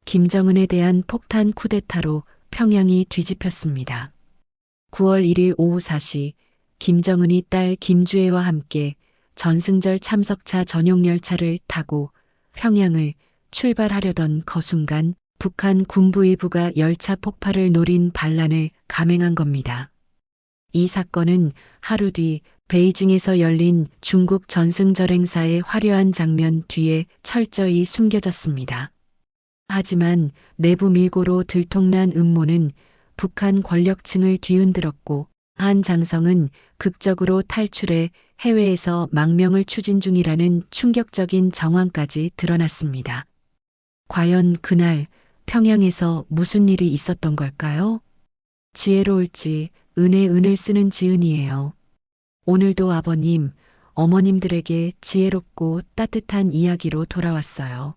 김정은에 대한 폭탄 쿠데타로 평양이 뒤집혔습니다. 9월 1일 오후 4시 김정은이 딸 김주애와 함께 전승절 참석차 전용 열차를 타고 평양을 출발하려던 그 순간 북한 군부 일부가 열차 폭발을 노린 반란을 감행한 겁니다. 이 사건은 하루 뒤 베이징에서 열린 중국 전승절 행사의 화려한 장면 뒤에 철저히 숨겨졌습니다. 하지만 내부 밀고로 들통난 음모는 북한 권력층을 뒤흔들었고 한 장성은 극적으로 탈출해 해외에서 망명을 추진 중이라는 충격적인 정황까지 드러났습니다. 과연 그날 평양에서 무슨 일이 있었던 걸까요? 지혜로울지 은에 은을 쓰는 지은이에요. 오늘도 아버님, 어머님들에게 지혜롭고 따뜻한 이야기로 돌아왔어요.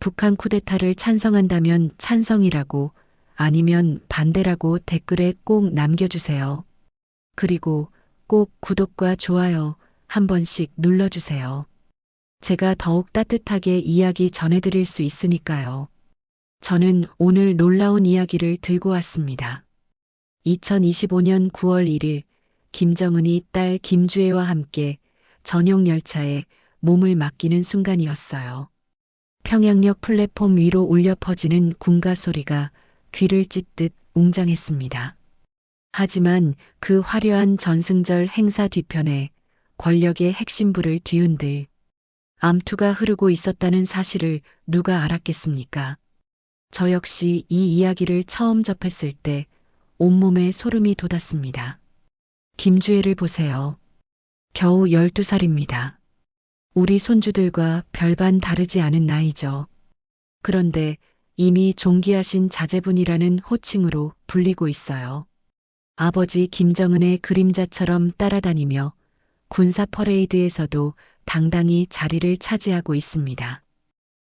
북한 쿠데타를 찬성한다면 찬성이라고, 아니면 반대라고 댓글에 꼭 남겨주세요. 그리고 꼭 구독과 좋아요 한 번씩 눌러주세요. 제가 더욱 따뜻하게 이야기 전해드릴 수 있으니까요. 저는 오늘 놀라운 이야기를 들고 왔습니다. 2025년 9월 1일 김정은이 딸 김주애와 함께 전용 열차에 몸을 맡기는 순간이었어요. 평양역 플랫폼 위로 울려 퍼지는 군가 소리가 귀를 찢듯 웅장했습니다. 하지만 그 화려한 전승절 행사 뒤편에 권력의 핵심부를 뒤흔들 암투가 흐르고 있었다는 사실을 누가 알았겠습니까? 저 역시 이 이야기를 처음 접했을 때 온몸에 소름이 돋았습니다. 김주애를 보세요. 겨우 12살입니다. 우리 손주들과 별반 다르지 않은 나이죠. 그런데 이미 존귀하신 자제분이라는 호칭으로 불리고 있어요. 아버지 김정은의 그림자처럼 따라다니며 군사 퍼레이드에서도 당당히 자리를 차지하고 있습니다.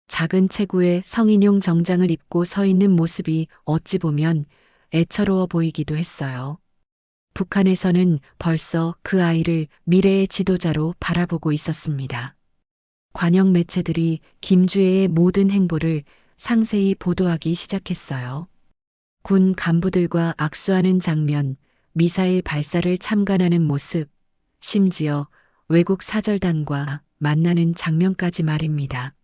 작은 체구에 성인용 정장을 입고 서 있는 모습이 어찌 보면 애처로워 보이기도 했어요. 북한에서는 벌써 그 아이를 미래의 지도자로 바라보고 있었습니다. 관영 매체들이 김주애의 모든 행보를 상세히 보도하기 시작했어요. 군 간부들과 악수하는 장면, 미사일 발사를 참관하는 모습, 심지어 외국 사절단과 만나는 장면까지 말입니다.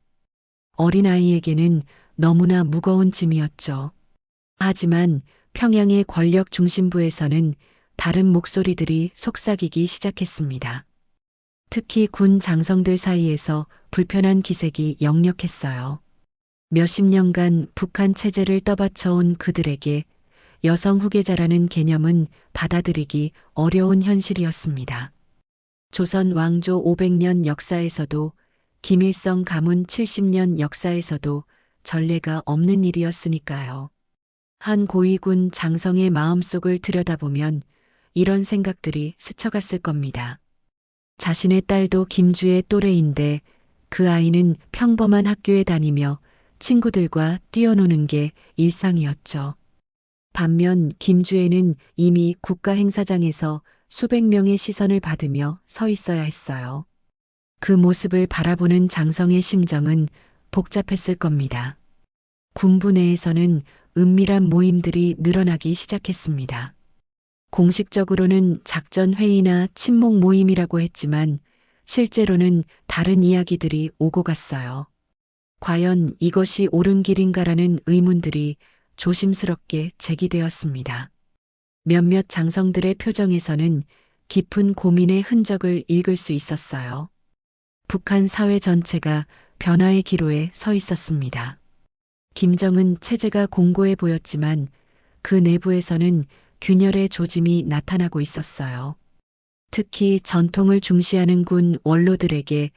어린아이에게는 너무나 무거운 짐이었죠. 하지만 평양의 권력 중심부에서는 다른 목소리들이 속삭이기 시작했습니다. 특히 군 장성들 사이에서 불편한 기색이 역력했어요. 몇십 년간 북한 체제를 떠받쳐온 그들에게 여성 후계자라는 개념은 받아들이기 어려운 현실이었습니다. 조선 왕조 500년 역사에서도 김일성 가문 70년 역사에서도 전례가 없는 일이었으니까요. 한 고위군 장성의 마음속을 들여다보면 이런 생각들이 스쳐갔을 겁니다. 자신의 딸도 김주의 또래인데 그 아이는 평범한 학교에 다니며 친구들과 뛰어노는 게 일상이었죠. 반면 김주애는 이미 국가 행사장에서 수백 명의 시선을 받으며 서 있어야 했어요. 그 모습을 바라보는 장성의 심정은 복잡했을 겁니다. 군부 내에서는 은밀한 모임들이 늘어나기 시작했습니다. 공식적으로는 작전 회의나 친목 모임이라고 했지만 실제로는 다른 이야기들이 오고 갔어요. 과연 이것이 옳은 길인가라는 의문들이 조심스럽게 제기되었습니다. 몇몇 장성들의 표정에서는 깊은 고민의 흔적을 읽을 수 있었어요. 북한 사회 전체가 변화의 기로에 서 있었습니다. 김정은 체제가 공고해 보였지만 그 내부에서는 균열의 조짐이 나타나고 있었어요. 특히 전통을 중시하는 군 원로들에게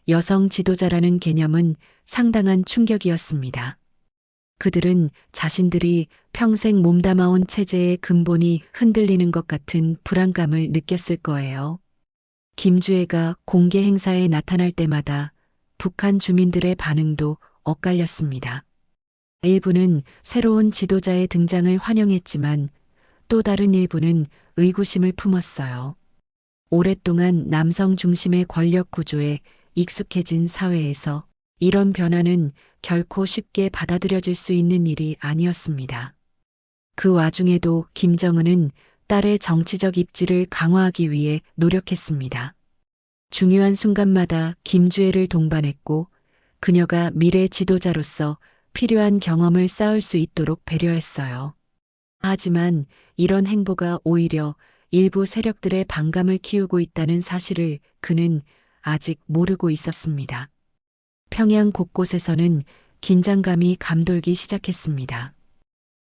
여성 지도자라는 개념은 상당한 충격이었습니다. 그들은 자신들이 평생 몸담아온 체제의 근본이 흔들리는 것 같은 불안감을 느꼈을 거예요. 김주애가 공개 행사에 나타날 때마다 북한 주민들의 반응도 엇갈렸습니다. 일부는 새로운 지도자의 등장을 환영했지만 또 다른 일부는 의구심을 품었어요. 오랫동안 남성 중심의 권력 구조에 익숙해진 사회에서 이런 변화는 결코 쉽게 받아들여질 수 있는 일이 아니었습니다. 그 와중에도 김정은은 딸의 정치적 입지를 강화하기 위해 노력했습니다. 중요한 순간마다 김주애를 동반했고 그녀가 미래 지도자로서 필요한 경험을 쌓을 수 있도록 배려했어요. 하지만 이런 행보가 오히려 일부 세력들의 반감을 키우고 있다는 사실을 그는 아직 모르고 있었습니다. 평양 곳곳에서는 긴장감이 감돌기 시작했습니다.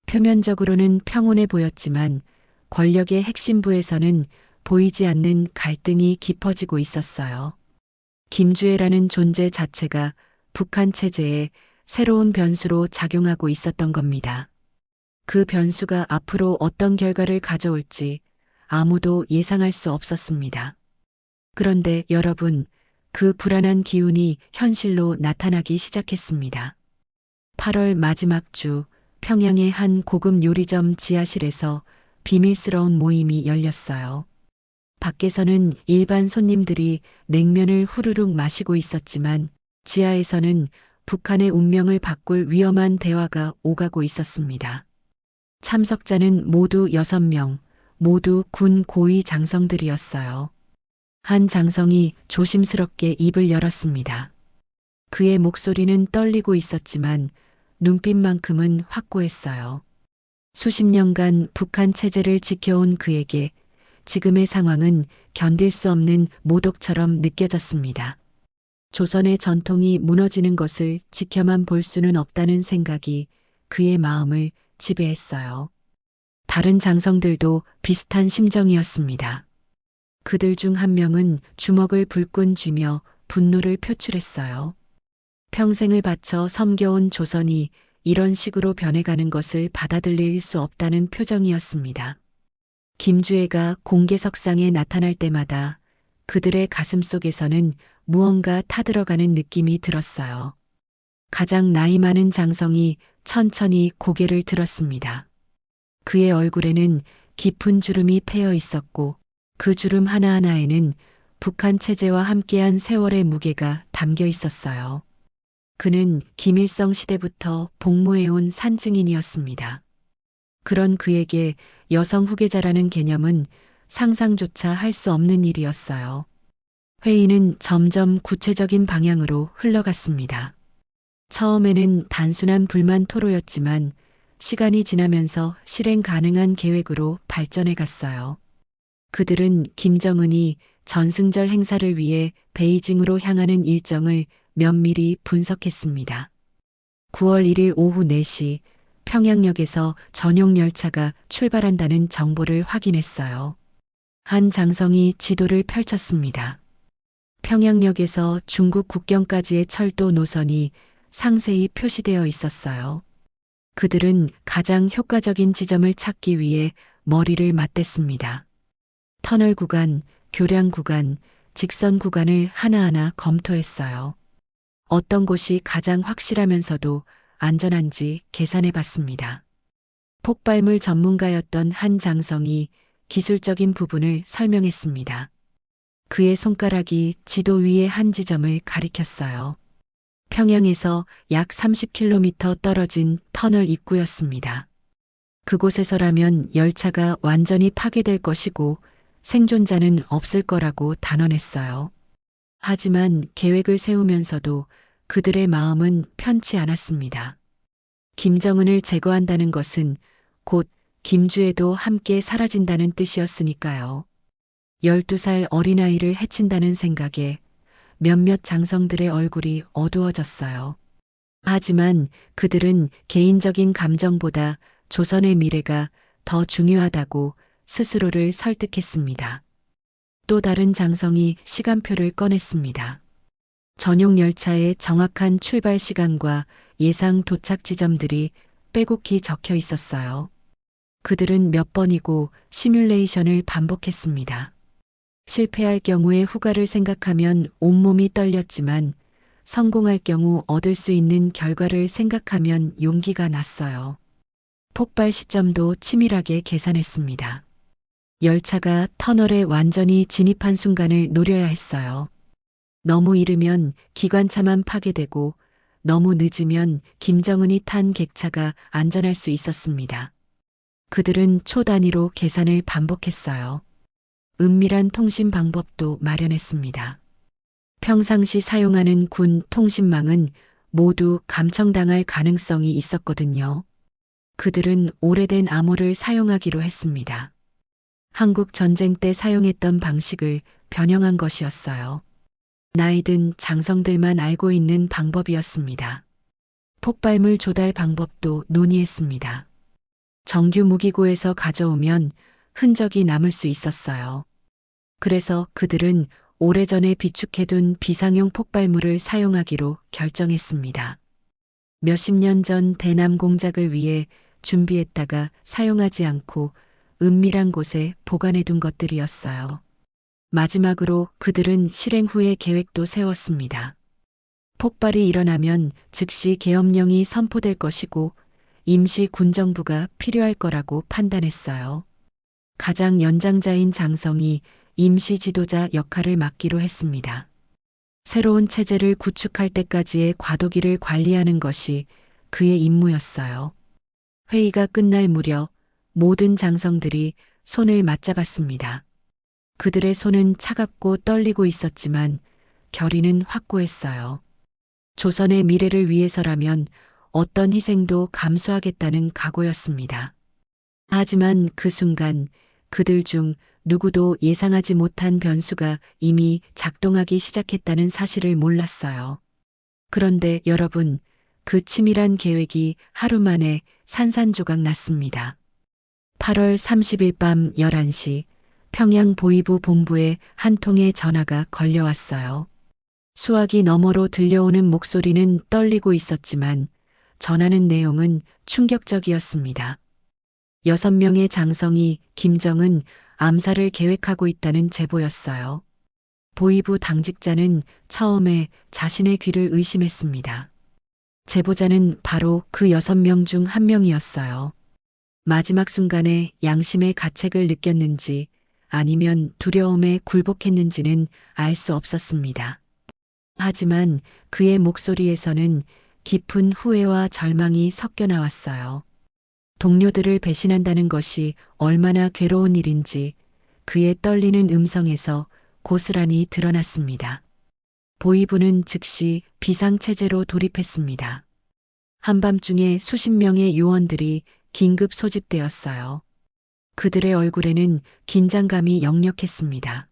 표면적으로는 평온해 보였지만 권력의 핵심부에서는 보이지 않는 갈등이 깊어지고 있었어요. 김주애라는 존재 자체가 북한 체제에 새로운 변수로 작용하고 있었던 겁니다. 그 변수가 앞으로 어떤 결과를 가져올지 아무도 예상할 수 없었습니다. 그런데 여러분, 그 불안한 기운이 현실로 나타나기 시작했습니다. 8월 마지막 주 평양의 한 고급 요리점 지하실에서 비밀스러운 모임이 열렸어요. 밖에서는 일반 손님들이 냉면을 후루룩 마시고 있었지만 지하에서는 북한의 운명을 바꿀 위험한 대화가 오가고 있었습니다. 참석자는 모두 6명, 모두 군 고위 장성들이었어요. 한 장성이 조심스럽게 입을 열었습니다. 그의 목소리는 떨리고 있었지만 눈빛만큼은 확고했어요. 수십 년간 북한 체제를 지켜온 그에게 지금의 상황은 견딜 수 없는 모독처럼 느껴졌습니다. 조선의 전통이 무너지는 것을 지켜만 볼 수는 없다는 생각이 그의 마음을 지배했어요. 다른 장성들도 비슷한 심정이었습니다. 그들 중 한 명은 주먹을 불끈 쥐며 분노를 표출했어요. 평생을 바쳐 섬겨온 조선이 이런 식으로 변해가는 것을 받아들일 수 없다는 표정이었습니다. 김주애가 공개석상에 나타날 때마다 그들의 가슴 속에서는 무언가 타들어가는 느낌이 들었어요. 가장 나이 많은 장성이 천천히 고개를 들었습니다. 그의 얼굴에는 깊은 주름이 패여 있었고 그 주름 하나하나에는 북한 체제와 함께한 세월의 무게가 담겨 있었어요. 그는 김일성 시대부터 복무해온 산증인이었습니다. 그런 그에게 여성 후계자라는 개념은 상상조차 할 수 없는 일이었어요. 회의는 점점 구체적인 방향으로 흘러갔습니다. 처음에는 단순한 불만 토로였지만 시간이 지나면서 실행 가능한 계획으로 발전해 갔어요. 그들은 김정은이 전승절 행사를 위해 베이징으로 향하는 일정을 면밀히 분석했습니다. 9월 1일 오후 4시 평양역에서 전용 열차가 출발한다는 정보를 확인했어요. 한 장성이 지도를 펼쳤습니다. 평양역에서 중국 국경까지의 철도 노선이 상세히 표시되어 있었어요. 그들은 가장 효과적인 지점을 찾기 위해 머리를 맞댔습니다. 터널 구간, 교량 구간, 직선 구간을 하나하나 검토했어요. 어떤 곳이 가장 확실하면서도 안전한지 계산해 봤습니다. 폭발물 전문가였던 한 장성이 기술적인 부분을 설명했습니다. 그의 손가락이 지도 위의 한 지점을 가리켰어요. 평양에서 약 30km 떨어진 터널 입구였습니다. 그곳에서라면 열차가 완전히 파괴될 것이고 생존자는 없을 거라고 단언했어요. 하지만 계획을 세우면서도 그들의 마음은 편치 않았습니다. 김정은을 제거한다는 것은 곧 김주애도 함께 사라진다는 뜻이었으니까요. 12살 어린아이를 해친다는 생각에 몇몇 장성들의 얼굴이 어두워졌어요. 하지만 그들은 개인적인 감정보다 조선의 미래가 더 중요하다고 스스로를 설득했습니다. 또 다른 장성이 시간표를 꺼냈습니다. 전용 열차의 정확한 출발 시간과 예상 도착 지점들이 빼곡히 적혀 있었어요. 그들은 몇 번이고 시뮬레이션을 반복했습니다. 실패할 경우의 후과를 생각하면 온몸이 떨렸지만 성공할 경우 얻을 수 있는 결과를 생각하면 용기가 났어요. 폭발 시점도 치밀하게 계산했습니다. 열차가 터널에 완전히 진입한 순간을 노려야 했어요. 너무 이르면 기관차만 파괴되고 너무 늦으면 김정은이 탄 객차가 안전할 수 있었습니다. 그들은 초 단위로 계산을 반복했어요. 은밀한 통신 방법도 마련했습니다. 평상시 사용하는 군 통신망은 모두 감청당할 가능성이 있었거든요. 그들은 오래된 암호를 사용하기로 했습니다. 한국 전쟁 때 사용했던 방식을 변형한 것이었어요. 나이든 장성들만 알고 있는 방법이었습니다. 폭발물 조달 방법도 논의했습니다. 정규 무기고에서 가져오면 흔적이 남을 수 있었어요. 그래서 그들은 오래전에 비축해둔 비상용 폭발물을 사용하기로 결정했습니다. 몇십 년 전 대남 공작을 위해 준비했다가 사용하지 않고 은밀한 곳에 보관해둔 것들이었어요. 마지막으로 그들은 실행 후의 계획도 세웠습니다. 폭발이 일어나면 즉시 계엄령이 선포될 것이고 임시 군정부가 필요할 거라고 판단했어요. 가장 연장자인 장성이 임시 지도자 역할을 맡기로 했습니다. 새로운 체제를 구축할 때까지의 과도기를 관리하는 것이 그의 임무였어요. 회의가 끝날 무렵 모든 장성들이 손을 맞잡았습니다. 그들의 손은 차갑고 떨리고 있었지만 결의는 확고했어요. 조선의 미래를 위해서라면 어떤 희생도 감수하겠다는 각오였습니다. 하지만 그 순간 그들 중 누구도 예상하지 못한 변수가 이미 작동하기 시작했다는 사실을 몰랐어요. 그런데 여러분, 그 치밀한 계획이 하루 만에 산산조각 났습니다. 8월 30일 밤 11시 평양 보위부 본부에 한 통의 전화가 걸려왔어요. 수화기 너머로 들려오는 목소리는 떨리고 있었지만 전하는 내용은 충격적이었습니다. 6명의 장성이 김정은 암살을 계획하고 있다는 제보였어요. 보위부 당직자는 처음에 자신의 귀를 의심했습니다. 제보자는 바로 그 6명 중 한 명이었어요. 마지막 순간에 양심의 가책을 느꼈는지 아니면 두려움에 굴복했는지는 알 수 없었습니다. 하지만 그의 목소리에서는 깊은 후회와 절망이 섞여 나왔어요. 동료들을 배신한다는 것이 얼마나 괴로운 일인지 그의 떨리는 음성에서 고스란히 드러났습니다. 보위부는 즉시 비상체제로 돌입했습니다. 한밤중에 수십 명의 요원들이 긴급 소집되었어요. 그들의 얼굴에는 긴장감이 역력했습니다.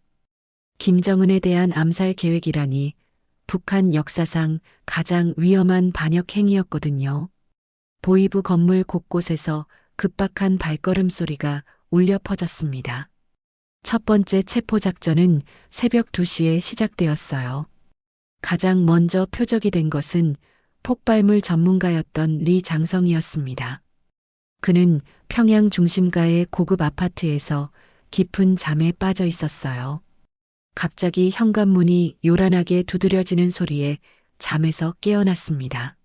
김정은에 대한 암살 계획이라니 북한 역사상 가장 위험한 반역 행위였거든요. 보위부 건물 곳곳에서 급박한 발걸음 소리가 울려 퍼졌습니다. 첫 번째 체포작전은 새벽 2시에 시작되었어요. 가장 먼저 표적이 된 것은 폭발물 전문가였던 리 장성이었습니다. 그는 평양 중심가의 고급 아파트에서 깊은 잠에 빠져 있었어요. 갑자기 현관문이 요란하게 두드려지는 소리에 잠에서 깨어났습니다.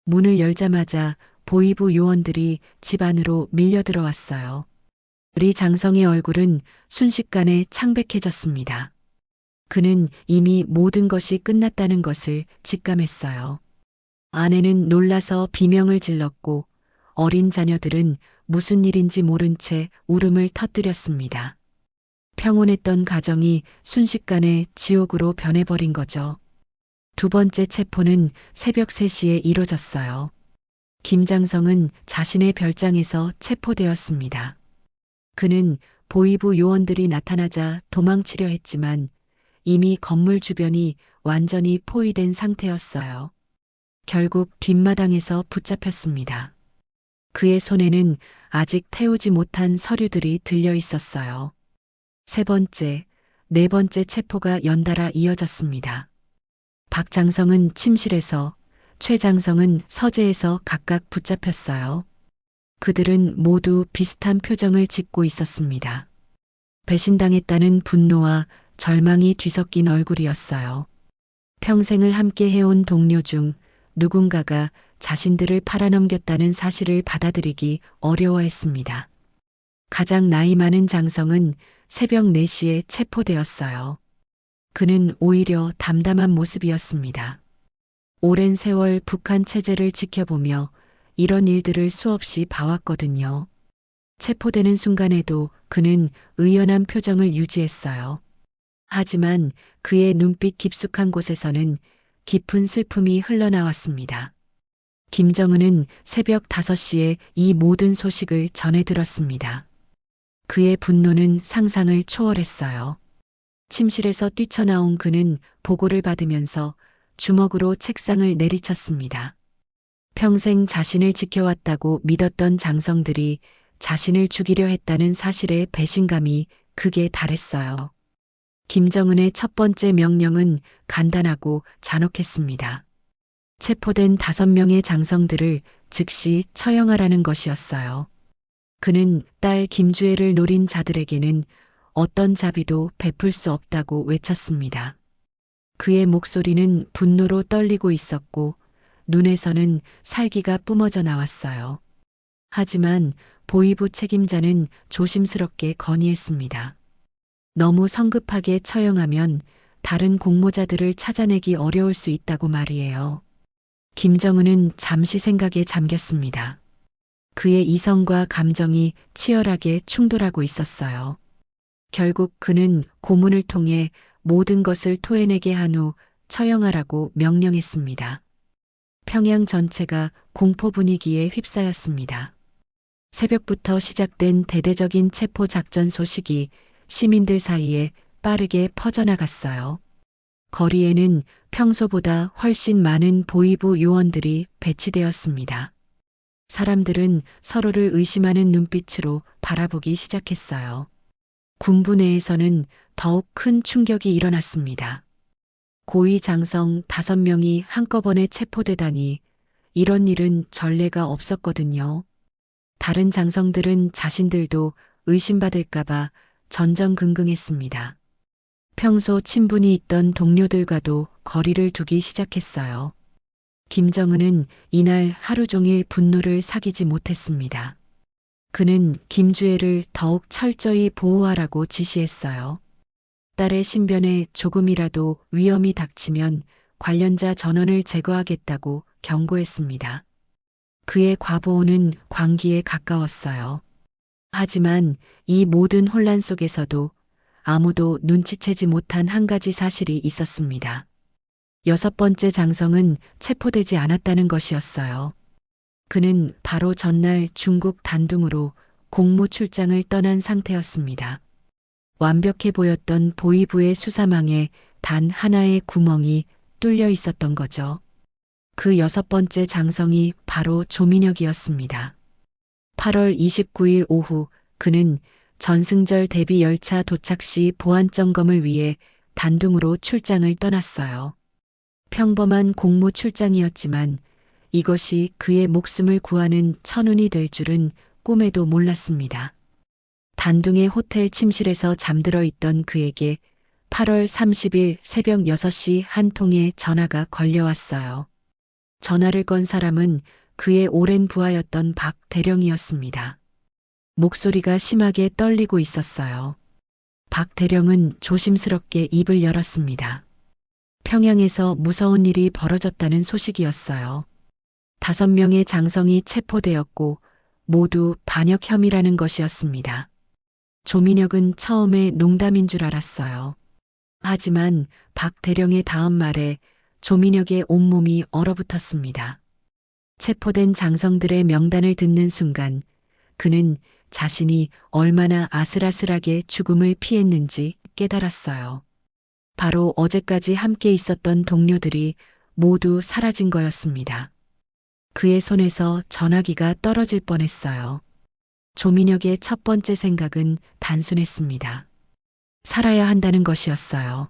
문을 열자마자 보위부 요원들이 집 안으로 밀려 들어왔어요. 리 장성의 얼굴은 순식간에 창백해졌습니다. 그는 이미 모든 것이 끝났다는 것을 직감했어요. 아내는 놀라서 비명을 질렀고 어린 자녀들은 무슨 일인지 모른 채 울음을 터뜨렸습니다. 평온했던 가정이 순식간에 지옥으로 변해버린 거죠. 두 번째 체포는 새벽 3시에 이뤄졌어요. 김장성은 자신의 별장에서 체포되었습니다. 그는 보위부 요원들이 나타나자 도망치려 했지만 이미 건물 주변이 완전히 포위된 상태였어요. 결국 뒷마당에서 붙잡혔습니다. 그의 손에는 아직 태우지 못한 서류들이 들려 있었어요. 세 번째, 네 번째 체포가 연달아 이어졌습니다. 박장성은 침실에서, 최장성은 서재에서 각각 붙잡혔어요. 그들은 모두 비슷한 표정을 짓고 있었습니다. 배신당했다는 분노와 절망이 뒤섞인 얼굴이었어요. 평생을 함께 해온 동료 중 누군가가 자신들을 팔아넘겼다는 사실을 받아들이기 어려워했습니다. 가장 나이 많은 장성은 새벽 4시에 체포되었어요. 그는 오히려 담담한 모습이었습니다. 오랜 세월 북한 체제를 지켜보며 이런 일들을 수없이 봐왔거든요. 체포되는 순간에도 그는 의연한 표정을 유지했어요. 하지만 그의 눈빛 깊숙한 곳에서는 깊은 슬픔이 흘러나왔습니다. 김정은은 새벽 5시에 이 모든 소식을 전해 들었습니다. 그의 분노는 상상을 초월했어요. 침실에서 뛰쳐나온 그는 보고를 받으면서 주먹으로 책상을 내리쳤습니다. 평생 자신을 지켜왔다고 믿었던 장성들이 자신을 죽이려 했다는 사실에 배신감이 극에 달했어요. 김정은의 첫 번째 명령은 간단하고 잔혹했습니다. 체포된 5명의 장성들을 즉시 처형하라는 것이었어요. 그는 딸 김주애를 노린 자들에게는 어떤 자비도 베풀 수 없다고 외쳤습니다. 그의 목소리는 분노로 떨리고 있었고 눈에서는 살기가 뿜어져 나왔어요. 하지만 보위부 책임자는 조심스럽게 건의했습니다. 너무 성급하게 처형하면 다른 공모자들을 찾아내기 어려울 수 있다고 말이에요. 김정은은 잠시 생각에 잠겼습니다. 그의 이성과 감정이 치열하게 충돌하고 있었어요. 결국 그는 고문을 통해 모든 것을 토해내게 한 후 처형하라고 명령했습니다. 평양 전체가 공포 분위기에 휩싸였습니다. 새벽부터 시작된 대대적인 체포 작전 소식이 시민들 사이에 빠르게 퍼져나갔어요. 거리에는 평소보다 훨씬 많은 보위부 요원들이 배치되었습니다. 사람들은 서로를 의심하는 눈빛으로 바라보기 시작했어요. 군부 내에서는 더욱 큰 충격이 일어났습니다. 고위 장성 5명이 한꺼번에 체포되다니 이런 일은 전례가 없었거든요. 다른 장성들은 자신들도 의심받을까봐 전전긍긍했습니다. 평소 친분이 있던 동료들과도 거리를 두기 시작했어요. 김정은은 이날 하루 종일 분노를 사귀지 못했습니다. 그는 김주애를 더욱 철저히 보호하라고 지시했어요. 딸의 신변에 조금이라도 위험이 닥치면 관련자 전원을 제거하겠다고 경고했습니다. 그의 과보호는 광기에 가까웠어요. 하지만 이 모든 혼란 속에서도 아무도 눈치채지 못한 한 가지 사실이 있었습니다. 6번째 장성은 체포되지 않았다는 것이었어요. 그는 바로 전날 중국 단둥으로 공무 출장을 떠난 상태였습니다. 완벽해 보였던 보위부의 수사망에 단 하나의 구멍이 뚫려 있었던 거죠. 그 6번째 장성이 바로 조민혁이었습니다. 8월 29일 오후 그는 전승절 대비 열차 도착 시 보안 점검을 위해 단둥으로 출장을 떠났어요. 평범한 공무 출장이었지만 이것이 그의 목숨을 구하는 천운이 될 줄은 꿈에도 몰랐습니다. 단둥의 호텔 침실에서 잠들어 있던 그에게 8월 30일 새벽 6시 한 통의 전화가 걸려왔어요. 전화를 건 사람은 그의 오랜 부하였던 박 대령이었습니다. 목소리가 심하게 떨리고 있었어요. 박 대령은 조심스럽게 입을 열었습니다. 평양에서 무서운 일이 벌어졌다는 소식이었어요. 5명의 장성이 체포되었고 모두 반역 혐의라는 것이었습니다. 조민혁은 처음에 농담인 줄 알았어요. 하지만 박 대령의 다음 말에 조민혁의 온몸이 얼어붙었습니다. 체포된 장성들의 명단을 듣는 순간 그는 자신이 얼마나 아슬아슬하게 죽음을 피했는지 깨달았어요. 바로 어제까지 함께 있었던 동료들이 모두 사라진 거였습니다. 그의 손에서 전화기가 떨어질 뻔했어요. 조민혁의 첫 번째 생각은 단순했습니다. 살아야 한다는 것이었어요.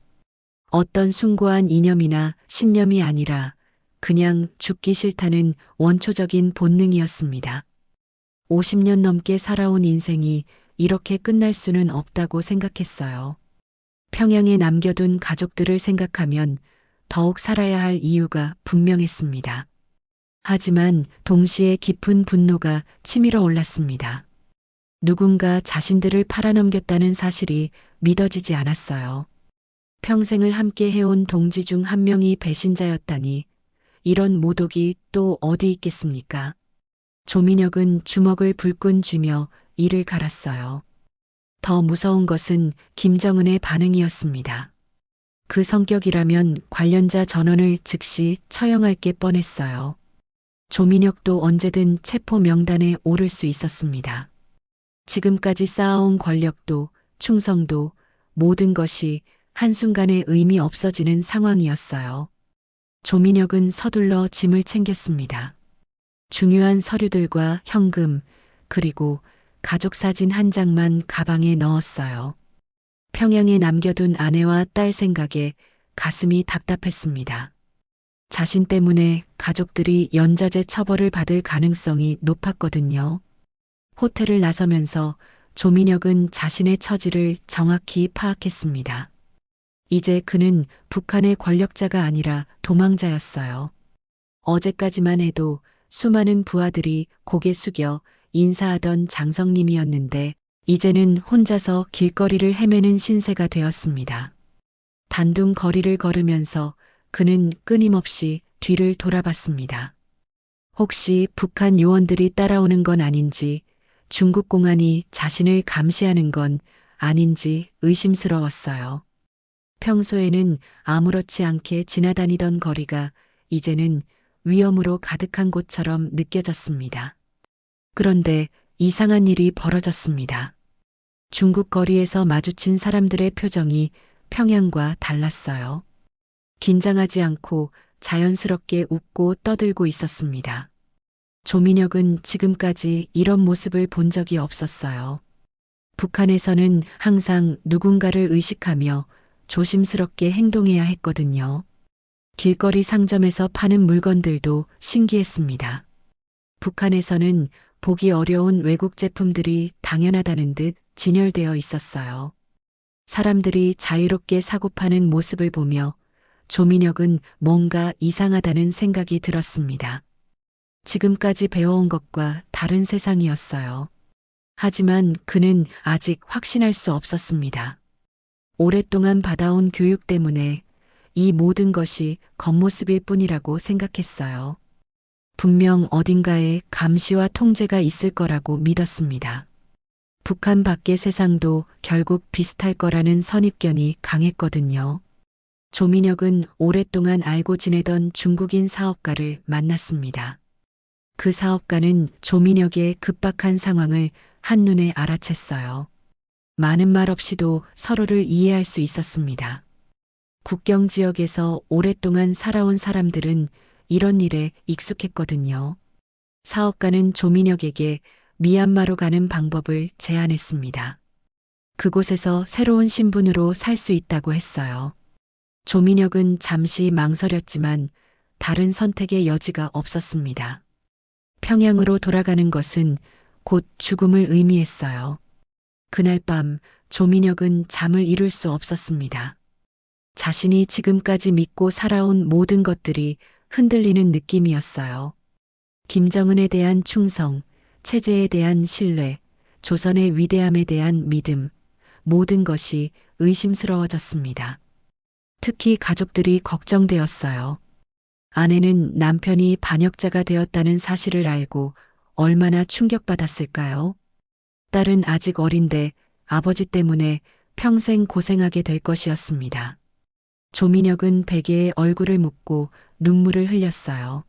어떤 숭고한 이념이나 신념이 아니라 그냥 죽기 싫다는 원초적인 본능이었습니다. 50년 넘게 살아온 인생이 이렇게 끝날 수는 없다고 생각했어요. 평양에 남겨둔 가족들을 생각하면 더욱 살아야 할 이유가 분명했습니다. 하지만 동시에 깊은 분노가 치밀어 올랐습니다. 누군가 자신들을 팔아넘겼다는 사실이 믿어지지 않았어요. 평생을 함께 해온 동지 중 한 명이 배신자였다니 이런 모독이 또 어디 있겠습니까? 조민혁은 주먹을 불끈 쥐며 이를 갈았어요. 더 무서운 것은 김정은의 반응이었습니다. 그 성격이라면 관련자 전원을 즉시 처형할 게 뻔했어요. 조민혁도 언제든 체포 명단에 오를 수 있었습니다. 지금까지 쌓아온 권력도 충성도 모든 것이 한순간에 의미 없어지는 상황이었어요. 조민혁은 서둘러 짐을 챙겼습니다. 중요한 서류들과 현금 그리고 가족 사진 한 장만 가방에 넣었어요. 평양에 남겨둔 아내와 딸 생각에 가슴이 답답했습니다. 자신 때문에 가족들이 연좌제 처벌을 받을 가능성이 높았거든요. 호텔을 나서면서 조민혁은 자신의 처지를 정확히 파악했습니다. 이제 그는 북한의 권력자가 아니라 도망자였어요. 어제까지만 해도 수많은 부하들이 고개 숙여 인사하던 장성님이었는데 이제는 혼자서 길거리를 헤매는 신세가 되었습니다. 단둥 거리를 걸으면서 그는 끊임없이 뒤를 돌아봤습니다. 혹시 북한 요원들이 따라오는 건 아닌지, 중국 공안이 자신을 감시하는 건 아닌지 의심스러웠어요. 평소에는 아무렇지 않게 지나다니던 거리가 이제는 위험으로 가득한 곳처럼 느껴졌습니다. 그런데 이상한 일이 벌어졌습니다. 중국 거리에서 마주친 사람들의 표정이 평양과 달랐어요. 긴장하지 않고 자연스럽게 웃고 떠들고 있었습니다. 조민혁은 지금까지 이런 모습을 본 적이 없었어요. 북한에서는 항상 누군가를 의식하며 조심스럽게 행동해야 했거든요. 길거리 상점에서 파는 물건들도 신기했습니다. 북한에서는 보기 어려운 외국 제품들이 당연하다는 듯 진열되어 있었어요. 사람들이 자유롭게 사고 파는 모습을 보며 조민혁은 뭔가 이상하다는 생각이 들었습니다. 지금까지 배워온 것과 다른 세상이었어요. 하지만 그는 아직 확신할 수 없었습니다. 오랫동안 받아온 교육 때문에 이 모든 것이 겉모습일 뿐이라고 생각했어요. 분명 어딘가에 감시와 통제가 있을 거라고 믿었습니다. 북한 밖의 세상도 결국 비슷할 거라는 선입견이 강했거든요. 조민혁은 오랫동안 알고 지내던 중국인 사업가를 만났습니다. 그 사업가는 조민혁의 급박한 상황을 한눈에 알아챘어요. 많은 말 없이도 서로를 이해할 수 있었습니다. 국경 지역에서 오랫동안 살아온 사람들은 이런 일에 익숙했거든요. 사업가는 조민혁에게 미얀마로 가는 방법을 제안했습니다. 그곳에서 새로운 신분으로 살 수 있다고 했어요. 조민혁은 잠시 망설였지만 다른 선택의 여지가 없었습니다. 평양으로 돌아가는 것은 곧 죽음을 의미했어요. 그날 밤 조민혁은 잠을 이룰 수 없었습니다. 자신이 지금까지 믿고 살아온 모든 것들이 흔들리는 느낌이었어요. 김정은에 대한 충성, 체제에 대한 신뢰, 조선의 위대함에 대한 믿음, 모든 것이 의심스러워졌습니다. 특히 가족들이 걱정되었어요. 아내는 남편이 반역자가 되었다는 사실을 알고 얼마나 충격받았을까요? 딸은 아직 어린데 아버지 때문에 평생 고생하게 될 것이었습니다. 조민혁은 베개에 얼굴을 묻고 눈물을 흘렸어요.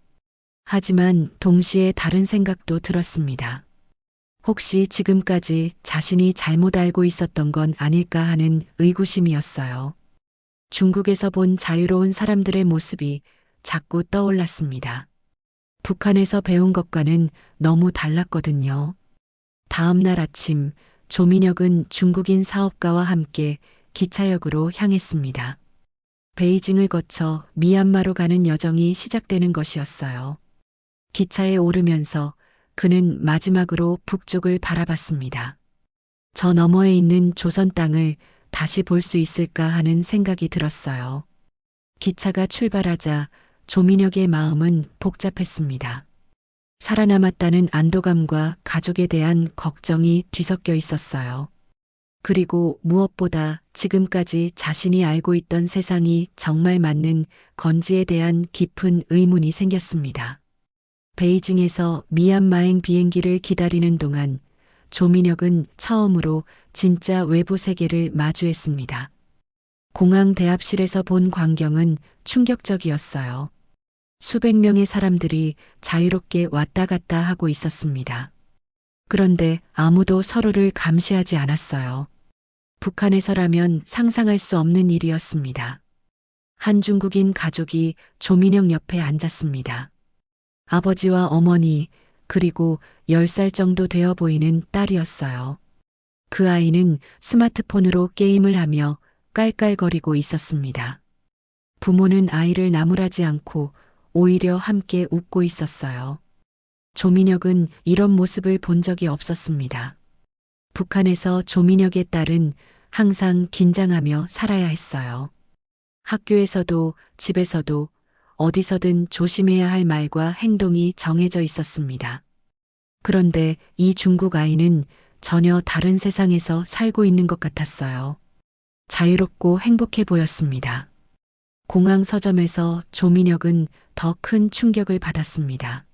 하지만 동시에 다른 생각도 들었습니다. 혹시 지금까지 자신이 잘못 알고 있었던 건 아닐까 하는 의구심이었어요. 중국에서 본 자유로운 사람들의 모습이 자꾸 떠올랐습니다. 북한에서 배운 것과는 너무 달랐거든요. 다음 날 아침 조민혁은 중국인 사업가와 함께 기차역으로 향했습니다. 베이징을 거쳐 미얀마로 가는 여정이 시작되는 것이었어요. 기차에 오르면서 그는 마지막으로 북쪽을 바라봤습니다. 저 너머에 있는 조선 땅을 다시 볼 수 있을까 하는 생각이 들었어요. 기차가 출발하자 조민혁의 마음은 복잡했습니다. 살아남았다는 안도감과 가족에 대한 걱정이 뒤섞여 있었어요. 그리고 무엇보다 지금까지 자신이 알고 있던 세상이 정말 맞는 건지에 대한 깊은 의문이 생겼습니다. 베이징에서 미얀마행 비행기를 기다리는 동안 조민혁은 처음으로 진짜 외부 세계를 마주했습니다. 공항 대합실에서 본 광경은 충격적이었어요. 수백 명의 사람들이 자유롭게 왔다 갔다 하고 있었습니다. 그런데 아무도 서로를 감시하지 않았어요. 북한에서라면 상상할 수 없는 일이었습니다. 한 중국인 가족이 조민혁 옆에 앉았습니다. 아버지와 어머니, 그리고 10살 정도 되어 보이는 딸이었어요. 그 아이는 스마트폰으로 게임을 하며 깔깔거리고 있었습니다. 부모는 아이를 나무라지 않고 오히려 함께 웃고 있었어요. 조민혁은 이런 모습을 본 적이 없었습니다. 북한에서 조민혁의 딸은 항상 긴장하며 살아야 했어요. 학교에서도 집에서도 어디서든 조심해야 할 말과 행동이 정해져 있었습니다. 그런데 이 중국 아이는 전혀 다른 세상에서 살고 있는 것 같았어요. 자유롭고 행복해 보였습니다. 공항 서점에서 조민혁은 더 큰 충격을 받았습니다.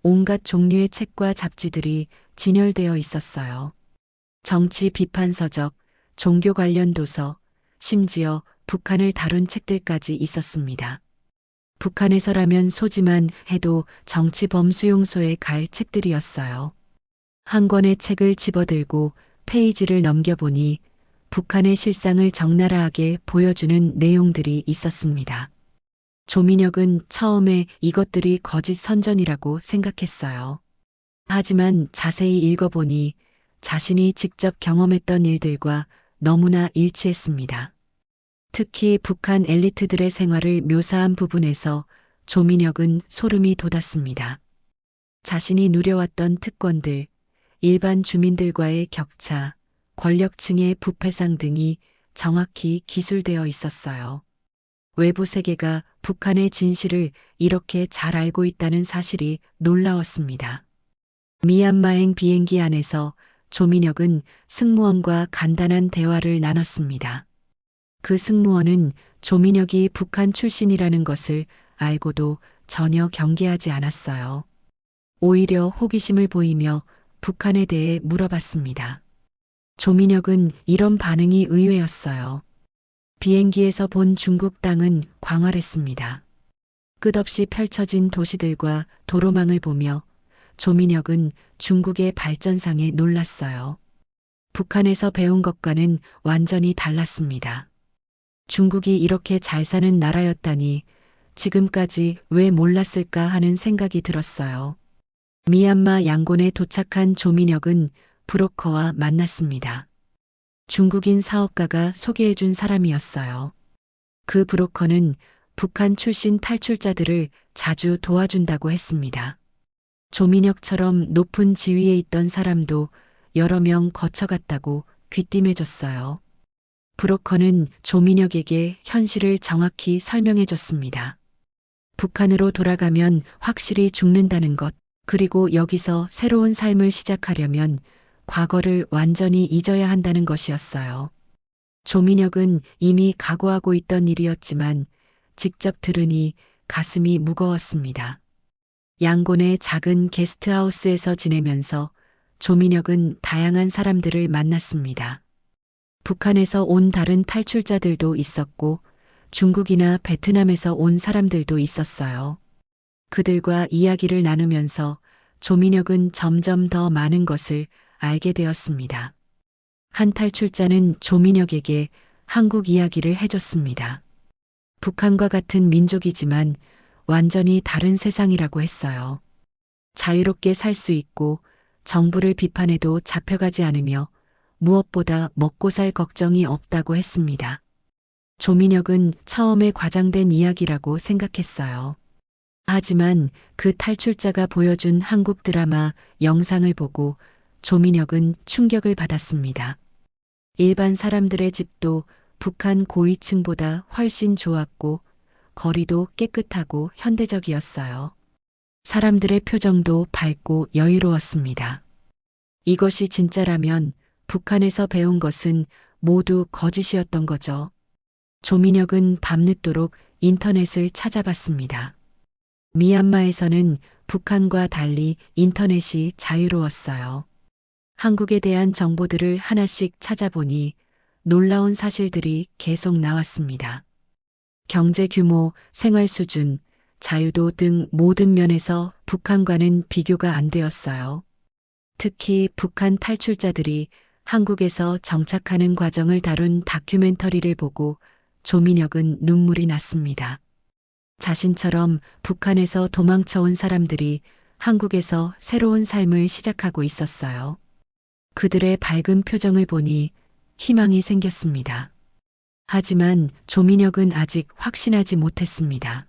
온갖 종류의 책과 잡지들이 진열되어 있었어요. 정치 비판 서적, 종교 관련 도서, 심지어 북한을 다룬 책들까지 있었습니다. 북한에서라면 소지만 해도 정치 범수용소에 갈 책들이었어요. 한 권의 책을 집어들고 페이지를 넘겨보니 북한의 실상을 적나라하게 보여주는 내용들이 있었습니다. 조민혁은 처음에 이것들이 거짓 선전이라고 생각했어요. 하지만 자세히 읽어보니 자신이 직접 경험했던 일들과 너무나 일치했습니다. 특히 북한 엘리트들의 생활을 묘사한 부분에서 조민혁은 소름이 돋았습니다. 자신이 누려왔던 특권들, 일반 주민들과의 격차, 권력층의 부패상 등이 정확히 기술되어 있었어요. 외부 세계가 북한의 진실을 이렇게 잘 알고 있다는 사실이 놀라웠습니다. 미얀마행 비행기 안에서 조민혁은 승무원과 간단한 대화를 나눴습니다. 그 승무원은 조민혁이 북한 출신이라는 것을 알고도 전혀 경계하지 않았어요. 오히려 호기심을 보이며 북한에 대해 물어봤습니다. 조민혁은 이런 반응이 의외였어요. 비행기에서 본 중국 땅은 광활했습니다. 끝없이 펼쳐진 도시들과 도로망을 보며 조민혁은 중국의 발전상에 놀랐어요. 북한에서 배운 것과는 완전히 달랐습니다. 중국이 이렇게 잘 사는 나라였다니 지금까지 왜 몰랐을까 하는 생각이 들었어요. 미얀마 양곤에 도착한 조민혁은 브로커와 만났습니다. 중국인 사업가가 소개해준 사람이었어요. 그 브로커는 북한 출신 탈출자들을 자주 도와준다고 했습니다. 조민혁처럼 높은 지위에 있던 사람도 여러 명 거쳐갔다고 귀띔해줬어요. 브로커는 조민혁에게 현실을 정확히 설명해줬습니다. 북한으로 돌아가면 확실히 죽는다는 것, 그리고 여기서 새로운 삶을 시작하려면 과거를 완전히 잊어야 한다는 것이었어요. 조민혁은 이미 각오하고 있던 일이었지만 직접 들으니 가슴이 무거웠습니다. 양곤의 작은 게스트하우스에서 지내면서 조민혁은 다양한 사람들을 만났습니다. 북한에서 온 다른 탈출자들도 있었고 중국이나 베트남에서 온 사람들도 있었어요. 그들과 이야기를 나누면서 조민혁은 점점 더 많은 것을 알게 되었습니다. 한 탈출자는 조민혁에게 한국 이야기를 해줬습니다. 북한과 같은 민족이지만 완전히 다른 세상이라고 했어요. 자유롭게 살 수 있고 정부를 비판해도 잡혀가지 않으며 무엇보다 먹고 살 걱정이 없다고 했습니다. 조민혁은 처음에 과장된 이야기라고 생각했어요. 하지만 그 탈출자가 보여준 한국 드라마 영상을 보고 조민혁은 충격을 받았습니다. 일반 사람들의 집도 북한 고위층보다 훨씬 좋았고 거리도 깨끗하고 현대적이었어요. 사람들의 표정도 밝고 여유로웠습니다. 이것이 진짜라면 북한에서 배운 것은 모두 거짓이었던 거죠. 조민혁은 밤늦도록 인터넷을 찾아봤습니다. 미얀마에서는 북한과 달리 인터넷이 자유로웠어요. 한국에 대한 정보들을 하나씩 찾아보니 놀라운 사실들이 계속 나왔습니다. 경제 규모, 생활 수준, 자유도 등 모든 면에서 북한과는 비교가 안 되었어요. 특히 북한 탈출자들이 한국에서 정착하는 과정을 다룬 다큐멘터리를 보고 조민혁은 눈물이 났습니다. 자신처럼 북한에서 도망쳐온 사람들이 한국에서 새로운 삶을 시작하고 있었어요. 그들의 밝은 표정을 보니 희망이 생겼습니다. 하지만 조민혁은 아직 확신하지 못했습니다.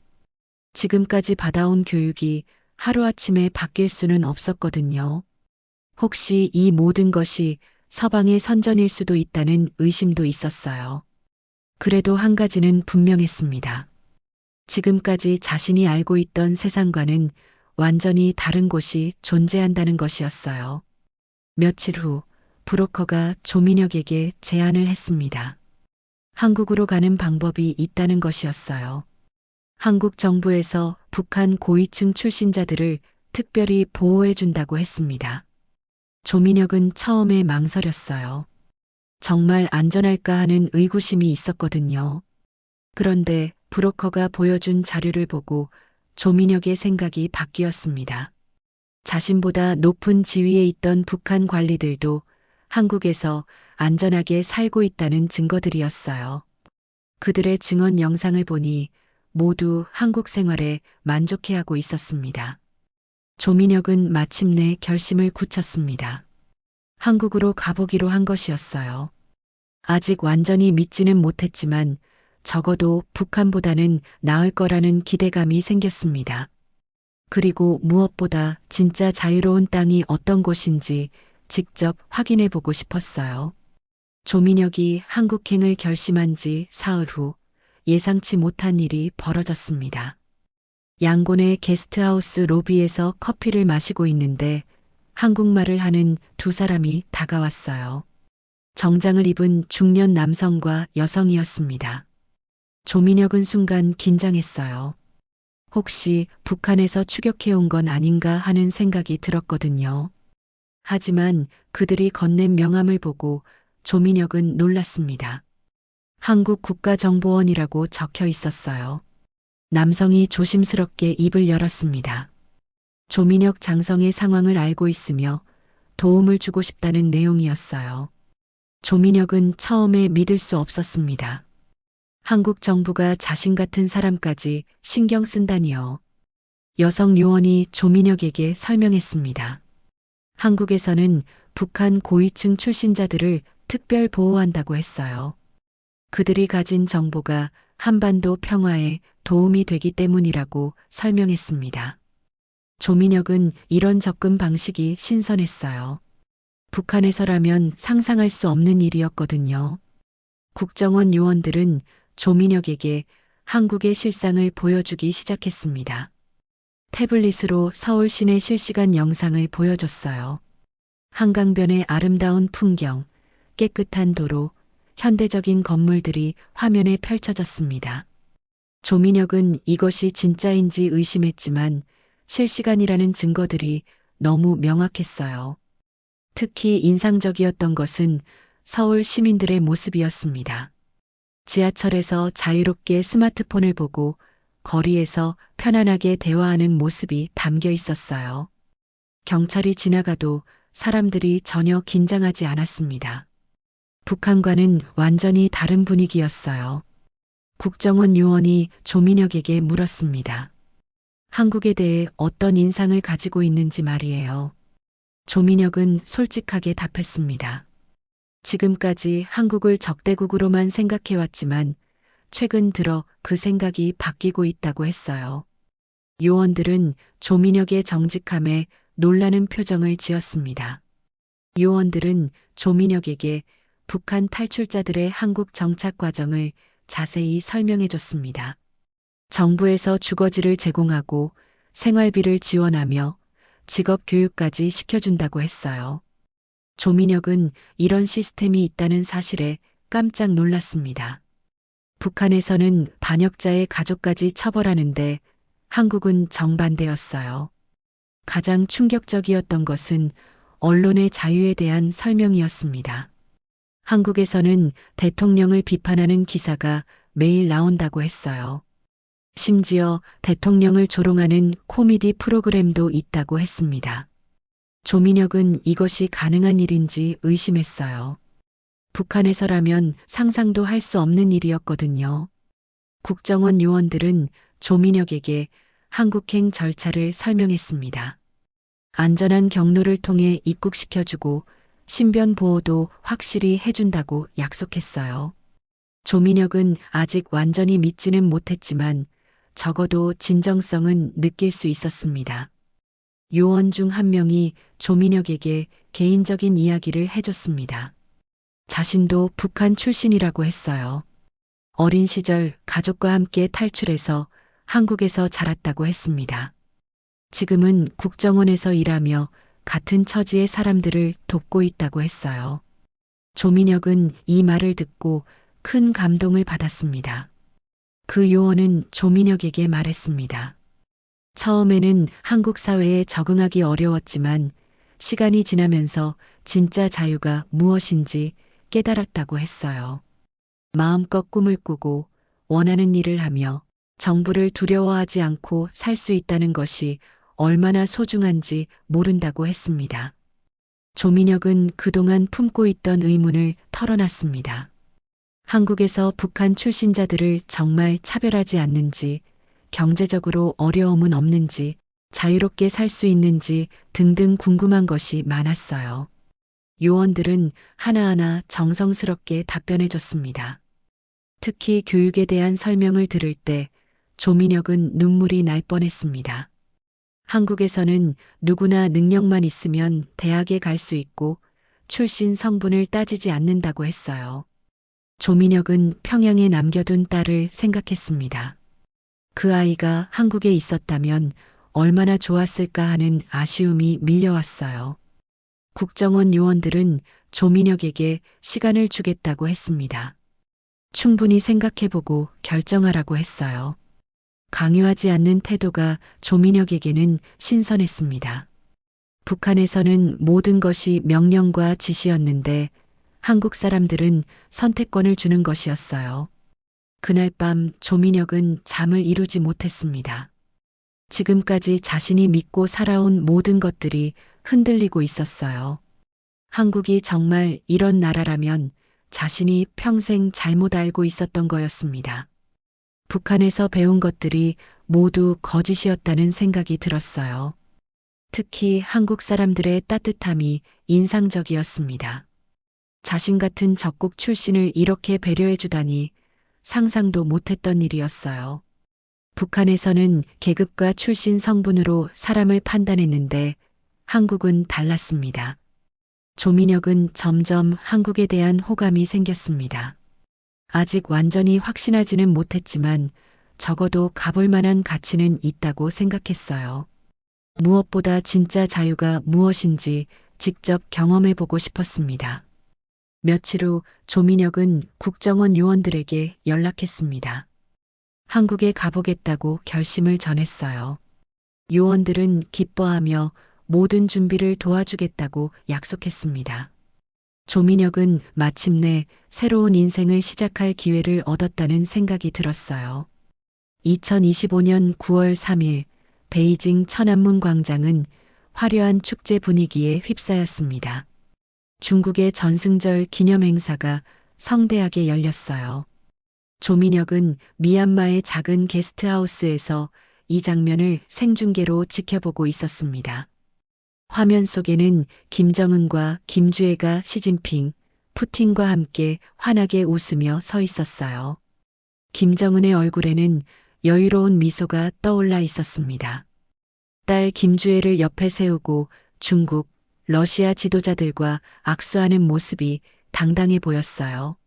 지금까지 받아온 교육이 하루아침에 바뀔 수는 없었거든요. 혹시 이 모든 것이 서방의 선전일 수도 있다는 의심도 있었어요. 그래도 한 가지는 분명했습니다. 지금까지 자신이 알고 있던 세상과는 완전히 다른 곳이 존재한다는 것이었어요. 며칠 후 브로커가 조민혁에게 제안을 했습니다. 한국으로 가는 방법이 있다는 것이었어요. 한국 정부에서 북한 고위층 출신자들을 특별히 보호해 준다고 했습니다. 조민혁은 처음에 망설였어요. 정말 안전할까 하는 의구심이 있었거든요. 그런데 브로커가 보여준 자료를 보고 조민혁의 생각이 바뀌었습니다. 자신보다 높은 지위에 있던 북한 관리들도 한국에서 안전하게 살고 있다는 증거들이었어요. 그들의 증언 영상을 보니 모두 한국 생활에 만족해하고 있었습니다. 조민혁은 마침내 결심을 굳혔습니다. 한국으로 가보기로 한 것이었어요. 아직 완전히 믿지는 못했지만 적어도 북한보다는 나을 거라는 기대감이 생겼습니다. 그리고 무엇보다 진짜 자유로운 땅이 어떤 곳인지 직접 확인해 보고 싶었어요. 조민혁이 한국행을 결심한 지 사흘 후 예상치 못한 일이 벌어졌습니다. 양곤의 게스트하우스 로비에서 커피를 마시고 있는데 한국말을 하는 두 사람이 다가왔어요. 정장을 입은 중년 남성과 여성이었습니다. 조민혁은 순간 긴장했어요. 혹시 북한에서 추격해온 건 아닌가 하는 생각이 들었거든요. 하지만 그들이 건넨 명함을 보고 조민혁은 놀랐습니다. 한국 국가정보원이라고 적혀 있었어요. 남성이 조심스럽게 입을 열었습니다. 조민혁 장성의 상황을 알고 있으며 도움을 주고 싶다는 내용이었어요. 조민혁은 처음에 믿을 수 없었습니다. 한국 정부가 자신 같은 사람까지 신경 쓴다니요. 여성 요원이 조민혁에게 설명했습니다. 한국에서는 북한 고위층 출신자들을 특별 보호한다고 했어요. 그들이 가진 정보가 한반도 평화에 도움이 되기 때문이라고 설명했습니다. 조민혁은 이런 접근 방식이 신선했어요. 북한에서라면 상상할 수 없는 일이었거든요. 국정원 요원들은 조민혁에게 한국의 실상을 보여주기 시작했습니다. 태블릿으로 서울 시내 실시간 영상을 보여줬어요. 한강변의 아름다운 풍경, 깨끗한 도로, 현대적인 건물들이 화면에 펼쳐졌습니다. 조민혁은 이것이 진짜인지 의심했지만 실시간이라는 증거들이 너무 명확했어요. 특히 인상적이었던 것은 서울 시민들의 모습이었습니다. 지하철에서 자유롭게 스마트폰을 보고 거리에서 편안하게 대화하는 모습이 담겨 있었어요. 경찰이 지나가도 사람들이 전혀 긴장하지 않았습니다. 북한과는 완전히 다른 분위기였어요. 국정원 요원이 조민혁에게 물었습니다. 한국에 대해 어떤 인상을 가지고 있는지 말이에요. 조민혁은 솔직하게 답했습니다. 지금까지 한국을 적대국으로만 생각해왔지만 최근 들어 그 생각이 바뀌고 있다고 했어요. 요원들은 조민혁의 정직함에 놀라는 표정을 지었습니다. 요원들은 조민혁에게 북한 탈출자들의 한국 정착 과정을 자세히 설명해 줬습니다. 정부에서 주거지를 제공하고 생활비를 지원하며 직업 교육까지 시켜준다고 했어요. 조민혁은 이런 시스템이 있다는 사실에 깜짝 놀랐습니다. 북한에서는 반역자의 가족까지 처벌하는데 한국은 정반대였어요. 가장 충격적이었던 것은 언론의 자유에 대한 설명이었습니다. 한국에서는 대통령을 비판하는 기사가 매일 나온다고 했어요. 심지어 대통령을 조롱하는 코미디 프로그램도 있다고 했습니다. 조민혁은 이것이 가능한 일인지 의심했어요. 북한에서라면 상상도 할 수 없는 일이었거든요. 국정원 요원들은 조민혁에게 한국행 절차를 설명했습니다. 안전한 경로를 통해 입국시켜주고 신변 보호도 확실히 해준다고 약속했어요. 조민혁은 아직 완전히 믿지는 못했지만 적어도 진정성은 느낄 수 있었습니다. 요원 중 한 명이 조민혁에게 개인적인 이야기를 해줬습니다. 자신도 북한 출신이라고 했어요. 어린 시절 가족과 함께 탈출해서 한국에서 자랐다고 했습니다. 지금은 국정원에서 일하며 같은 처지의 사람들을 돕고 있다고 했어요. 조민혁은 이 말을 듣고 큰 감동을 받았습니다. 그 요원은 조민혁에게 말했습니다. 처음에는 한국 사회에 적응하기 어려웠지만 시간이 지나면서 진짜 자유가 무엇인지 깨달았다고 했어요. 마음껏 꿈을 꾸고 원하는 일을 하며 정부를 두려워하지 않고 살 수 있다는 것이 얼마나 소중한지 모른다고 했습니다. 조민혁은 그동안 품고 있던 의문을 털어놨습니다. 한국에서 북한 출신자들을 정말 차별하지 않는지, 경제적으로 어려움은 없는지, 자유롭게 살 수 있는지 등등 궁금한 것이 많았어요. 요원들은 하나하나 정성스럽게 답변해줬습니다. 특히 교육에 대한 설명을 들을 때 조민혁은 눈물이 날 뻔했습니다. 한국에서는 누구나 능력만 있으면 대학에 갈 수 있고 출신 성분을 따지지 않는다고 했어요. 조민혁은 평양에 남겨둔 딸을 생각했습니다. 그 아이가 한국에 있었다면 얼마나 좋았을까 하는 아쉬움이 밀려왔어요. 국정원 요원들은 조민혁에게 시간을 주겠다고 했습니다. 충분히 생각해보고 결정하라고 했어요. 강요하지 않는 태도가 조민혁에게는 신선했습니다. 북한에서는 모든 것이 명령과 지시였는데 한국 사람들은 선택권을 주는 것이었어요. 그날 밤 조민혁은 잠을 이루지 못했습니다. 지금까지 자신이 믿고 살아온 모든 것들이 흔들리고 있었어요. 한국이 정말 이런 나라라면 자신이 평생 잘못 알고 있었던 거였습니다. 북한에서 배운 것들이 모두 거짓이었다는 생각이 들었어요. 특히 한국 사람들의 따뜻함이 인상적이었습니다. 자신 같은 적국 출신을 이렇게 배려해주다니 상상도 못했던 일이었어요. 북한에서는 계급과 출신 성분으로 사람을 판단했는데 한국은 달랐습니다. 조민혁은 점점 한국에 대한 호감이 생겼습니다. 아직 완전히 확신하지는 못했지만 적어도 가볼 만한 가치는 있다고 생각했어요. 무엇보다 진짜 자유가 무엇인지 직접 경험해보고 싶었습니다. 며칠 후 조민혁은 국정원 요원들에게 연락했습니다. 한국에 가보겠다고 결심을 전했어요. 요원들은 기뻐하며 모든 준비를 도와주겠다고 약속했습니다. 조민혁은 마침내 새로운 인생을 시작할 기회를 얻었다는 생각이 들었어요. 2025년 9월 3일 베이징 천안문 광장은 화려한 축제 분위기에 휩싸였습니다. 중국의 전승절 기념 행사가 성대하게 열렸어요. 조민혁은 미얀마의 작은 게스트하우스에서 이 장면을 생중계로 지켜보고 있었습니다. 화면 속에는 김정은과 김주애가 시진핑, 푸틴과 함께 환하게 웃으며 서 있었어요. 김정은의 얼굴에는 여유로운 미소가 떠올라 있었습니다. 딸 김주애를 옆에 세우고 중국, 러시아 지도자들과 악수하는 모습이 당당해 보였어요.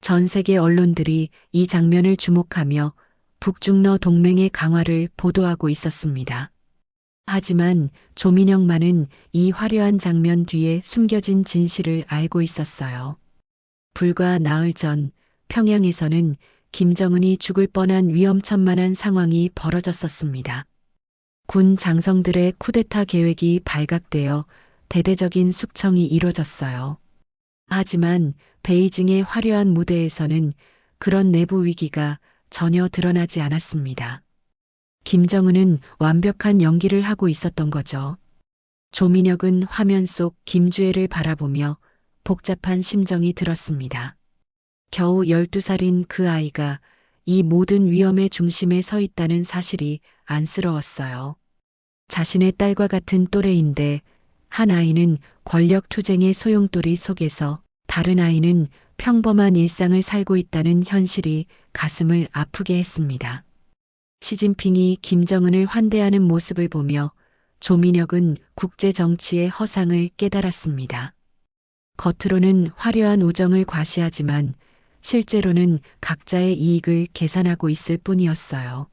전 세계 언론들이 이 장면을 주목하며 북중러 동맹의 강화를 보도하고 있었습니다. 하지만 조민혁만은 이 화려한 장면 뒤에 숨겨진 진실을 알고 있었어요. 불과 나흘 전 평양에서는 김정은이 죽을 뻔한 위험천만한 상황이 벌어졌었습니다. 군 장성들의 쿠데타 계획이 발각되어 대대적인 숙청이 이뤄졌어요. 하지만 베이징의 화려한 무대에서는 그런 내부 위기가 전혀 드러나지 않았습니다. 김정은은 완벽한 연기를 하고 있었던 거죠. 조민혁은 화면 속 김주애를 바라보며 복잡한 심정이 들었습니다. 겨우 12살인 그 아이가 이 모든 위험의 중심에 서 있다는 사실이 안쓰러웠어요. 자신의 딸과 같은 또래인데 한 아이는 권력 투쟁의 소용돌이 속에서 다른 아이는 평범한 일상을 살고 있다는 현실이 가슴을 아프게 했습니다. 시진핑이 김정은을 환대하는 모습을 보며 조민혁은 국제 정치의 허상을 깨달았습니다. 겉으로는 화려한 우정을 과시하지만 실제로는 각자의 이익을 계산하고 있을 뿐이었어요.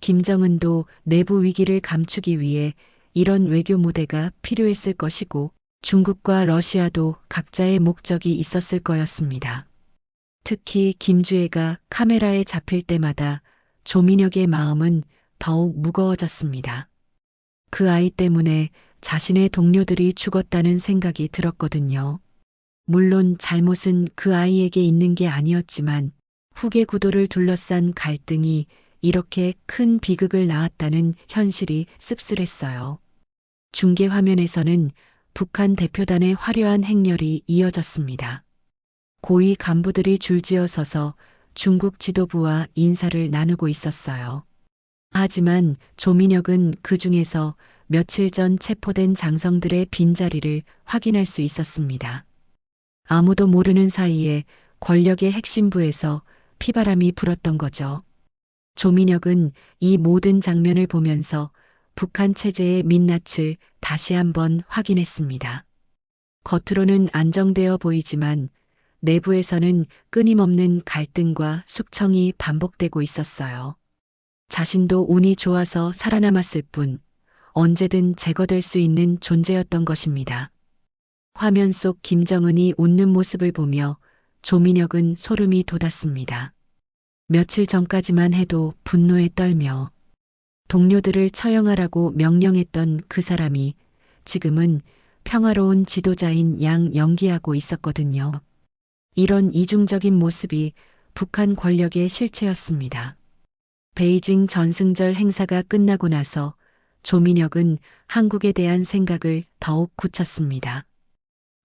김정은도 내부 위기를 감추기 위해 이런 외교 무대가 필요했을 것이고 중국과 러시아도 각자의 목적이 있었을 거였습니다. 특히 김주애가 카메라에 잡힐 때마다 조민혁의 마음은 더욱 무거워졌습니다. 그 아이 때문에 자신의 동료들이 죽었다는 생각이 들었거든요. 물론 잘못은 그 아이에게 있는 게 아니었지만 후계 구도를 둘러싼 갈등이 이렇게 큰 비극을 낳았다는 현실이 씁쓸했어요. 중계 화면에서는 북한 대표단의 화려한 행렬이 이어졌습니다. 고위 간부들이 줄지어 서서 중국 지도부와 인사를 나누고 있었어요. 하지만 조민혁은 그 중에서 며칠 전 체포된 장성들의 빈자리를 확인할 수 있었습니다. 아무도 모르는 사이에 권력의 핵심부에서 피바람이 불었던 거죠. 조민혁은 이 모든 장면을 보면서 북한 체제의 민낯을 다시 한번 확인했습니다. 겉으로는 안정되어 보이지만 내부에서는 끊임없는 갈등과 숙청이 반복되고 있었어요. 자신도 운이 좋아서 살아남았을 뿐 언제든 제거될 수 있는 존재였던 것입니다. 화면 속 김정은이 웃는 모습을 보며 조민혁은 소름이 돋았습니다. 며칠 전까지만 해도 분노에 떨며 동료들을 처형하라고 명령했던 그 사람이 지금은 평화로운 지도자인 양 연기하고 있었거든요. 이런 이중적인 모습이 북한 권력의 실체였습니다. 베이징 전승절 행사가 끝나고 나서 조민혁은 한국에 대한 생각을 더욱 굳혔습니다.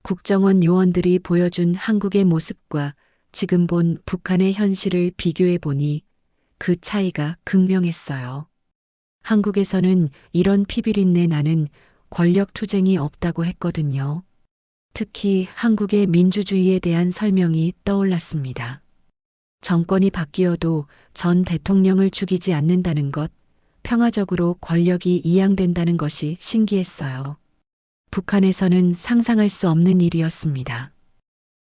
국정원 요원들이 보여준 한국의 모습과 지금 본 북한의 현실을 비교해 보니 그 차이가 극명했어요. 한국에서는 이런 피비린내 나는 권력 투쟁이 없다고 했거든요. 특히 한국의 민주주의에 대한 설명이 떠올랐습니다. 정권이 바뀌어도 전 대통령을 죽이지 않는다는 것, 평화적으로 권력이 이양된다는 것이 신기했어요. 북한에서는 상상할 수 없는 일이었습니다.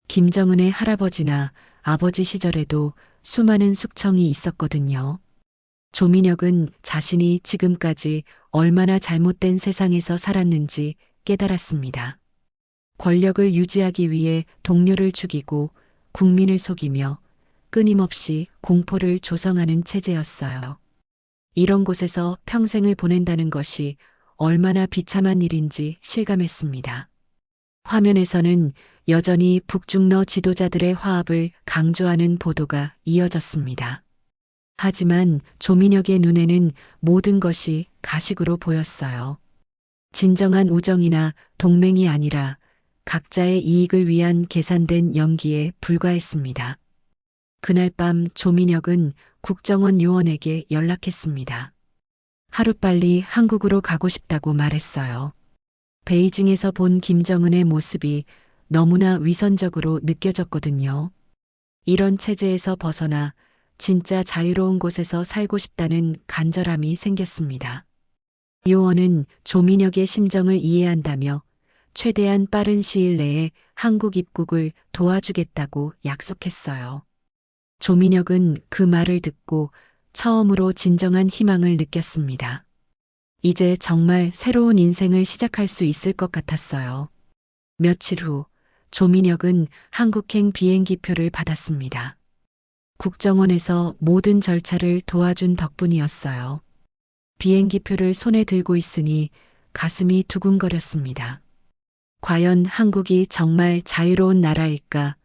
김정은의 할아버지나 아버지 시절에도 수많은 숙청이 있었거든요. 조민혁은 자신이 지금까지 얼마나 잘못된 세상에서 살았는지 깨달았습니다. 권력을 유지하기 위해 동료를 죽이고 국민을 속이며 끊임없이 공포를 조성하는 체제였어요. 이런 곳에서 평생을 보낸다는 것이 얼마나 비참한 일인지 실감했습니다. 화면에서는 여전히 북중러 지도자들의 화합을 강조하는 보도가 이어졌습니다. 하지만 조민혁의 눈에는 모든 것이 가식으로 보였어요. 진정한 우정이나 동맹이 아니라 각자의 이익을 위한 계산된 연기에 불과했습니다. 그날 밤 조민혁은 국정원 요원에게 연락했습니다. 하루빨리 한국으로 가고 싶다고 말했어요. 베이징에서 본 김정은의 모습이 너무나 위선적으로 느껴졌거든요. 이런 체제에서 벗어나 진짜 자유로운 곳에서 살고 싶다는 간절함이 생겼습니다. 요원은 조민혁의 심정을 이해한다며 최대한 빠른 시일 내에 한국 입국을 도와주겠다고 약속했어요. 조민혁은 그 말을 듣고 처음으로 진정한 희망을 느꼈습니다. 이제 정말 새로운 인생을 시작할 수 있을 것 같았어요. 며칠 후 조민혁은 한국행 비행기표를 받았습니다. 국정원에서 모든 절차를 도와준 덕분이었어요. 비행기표를 손에 들고 있으니 가슴이 두근거렸습니다. 과연 한국이 정말 자유로운 나라일까?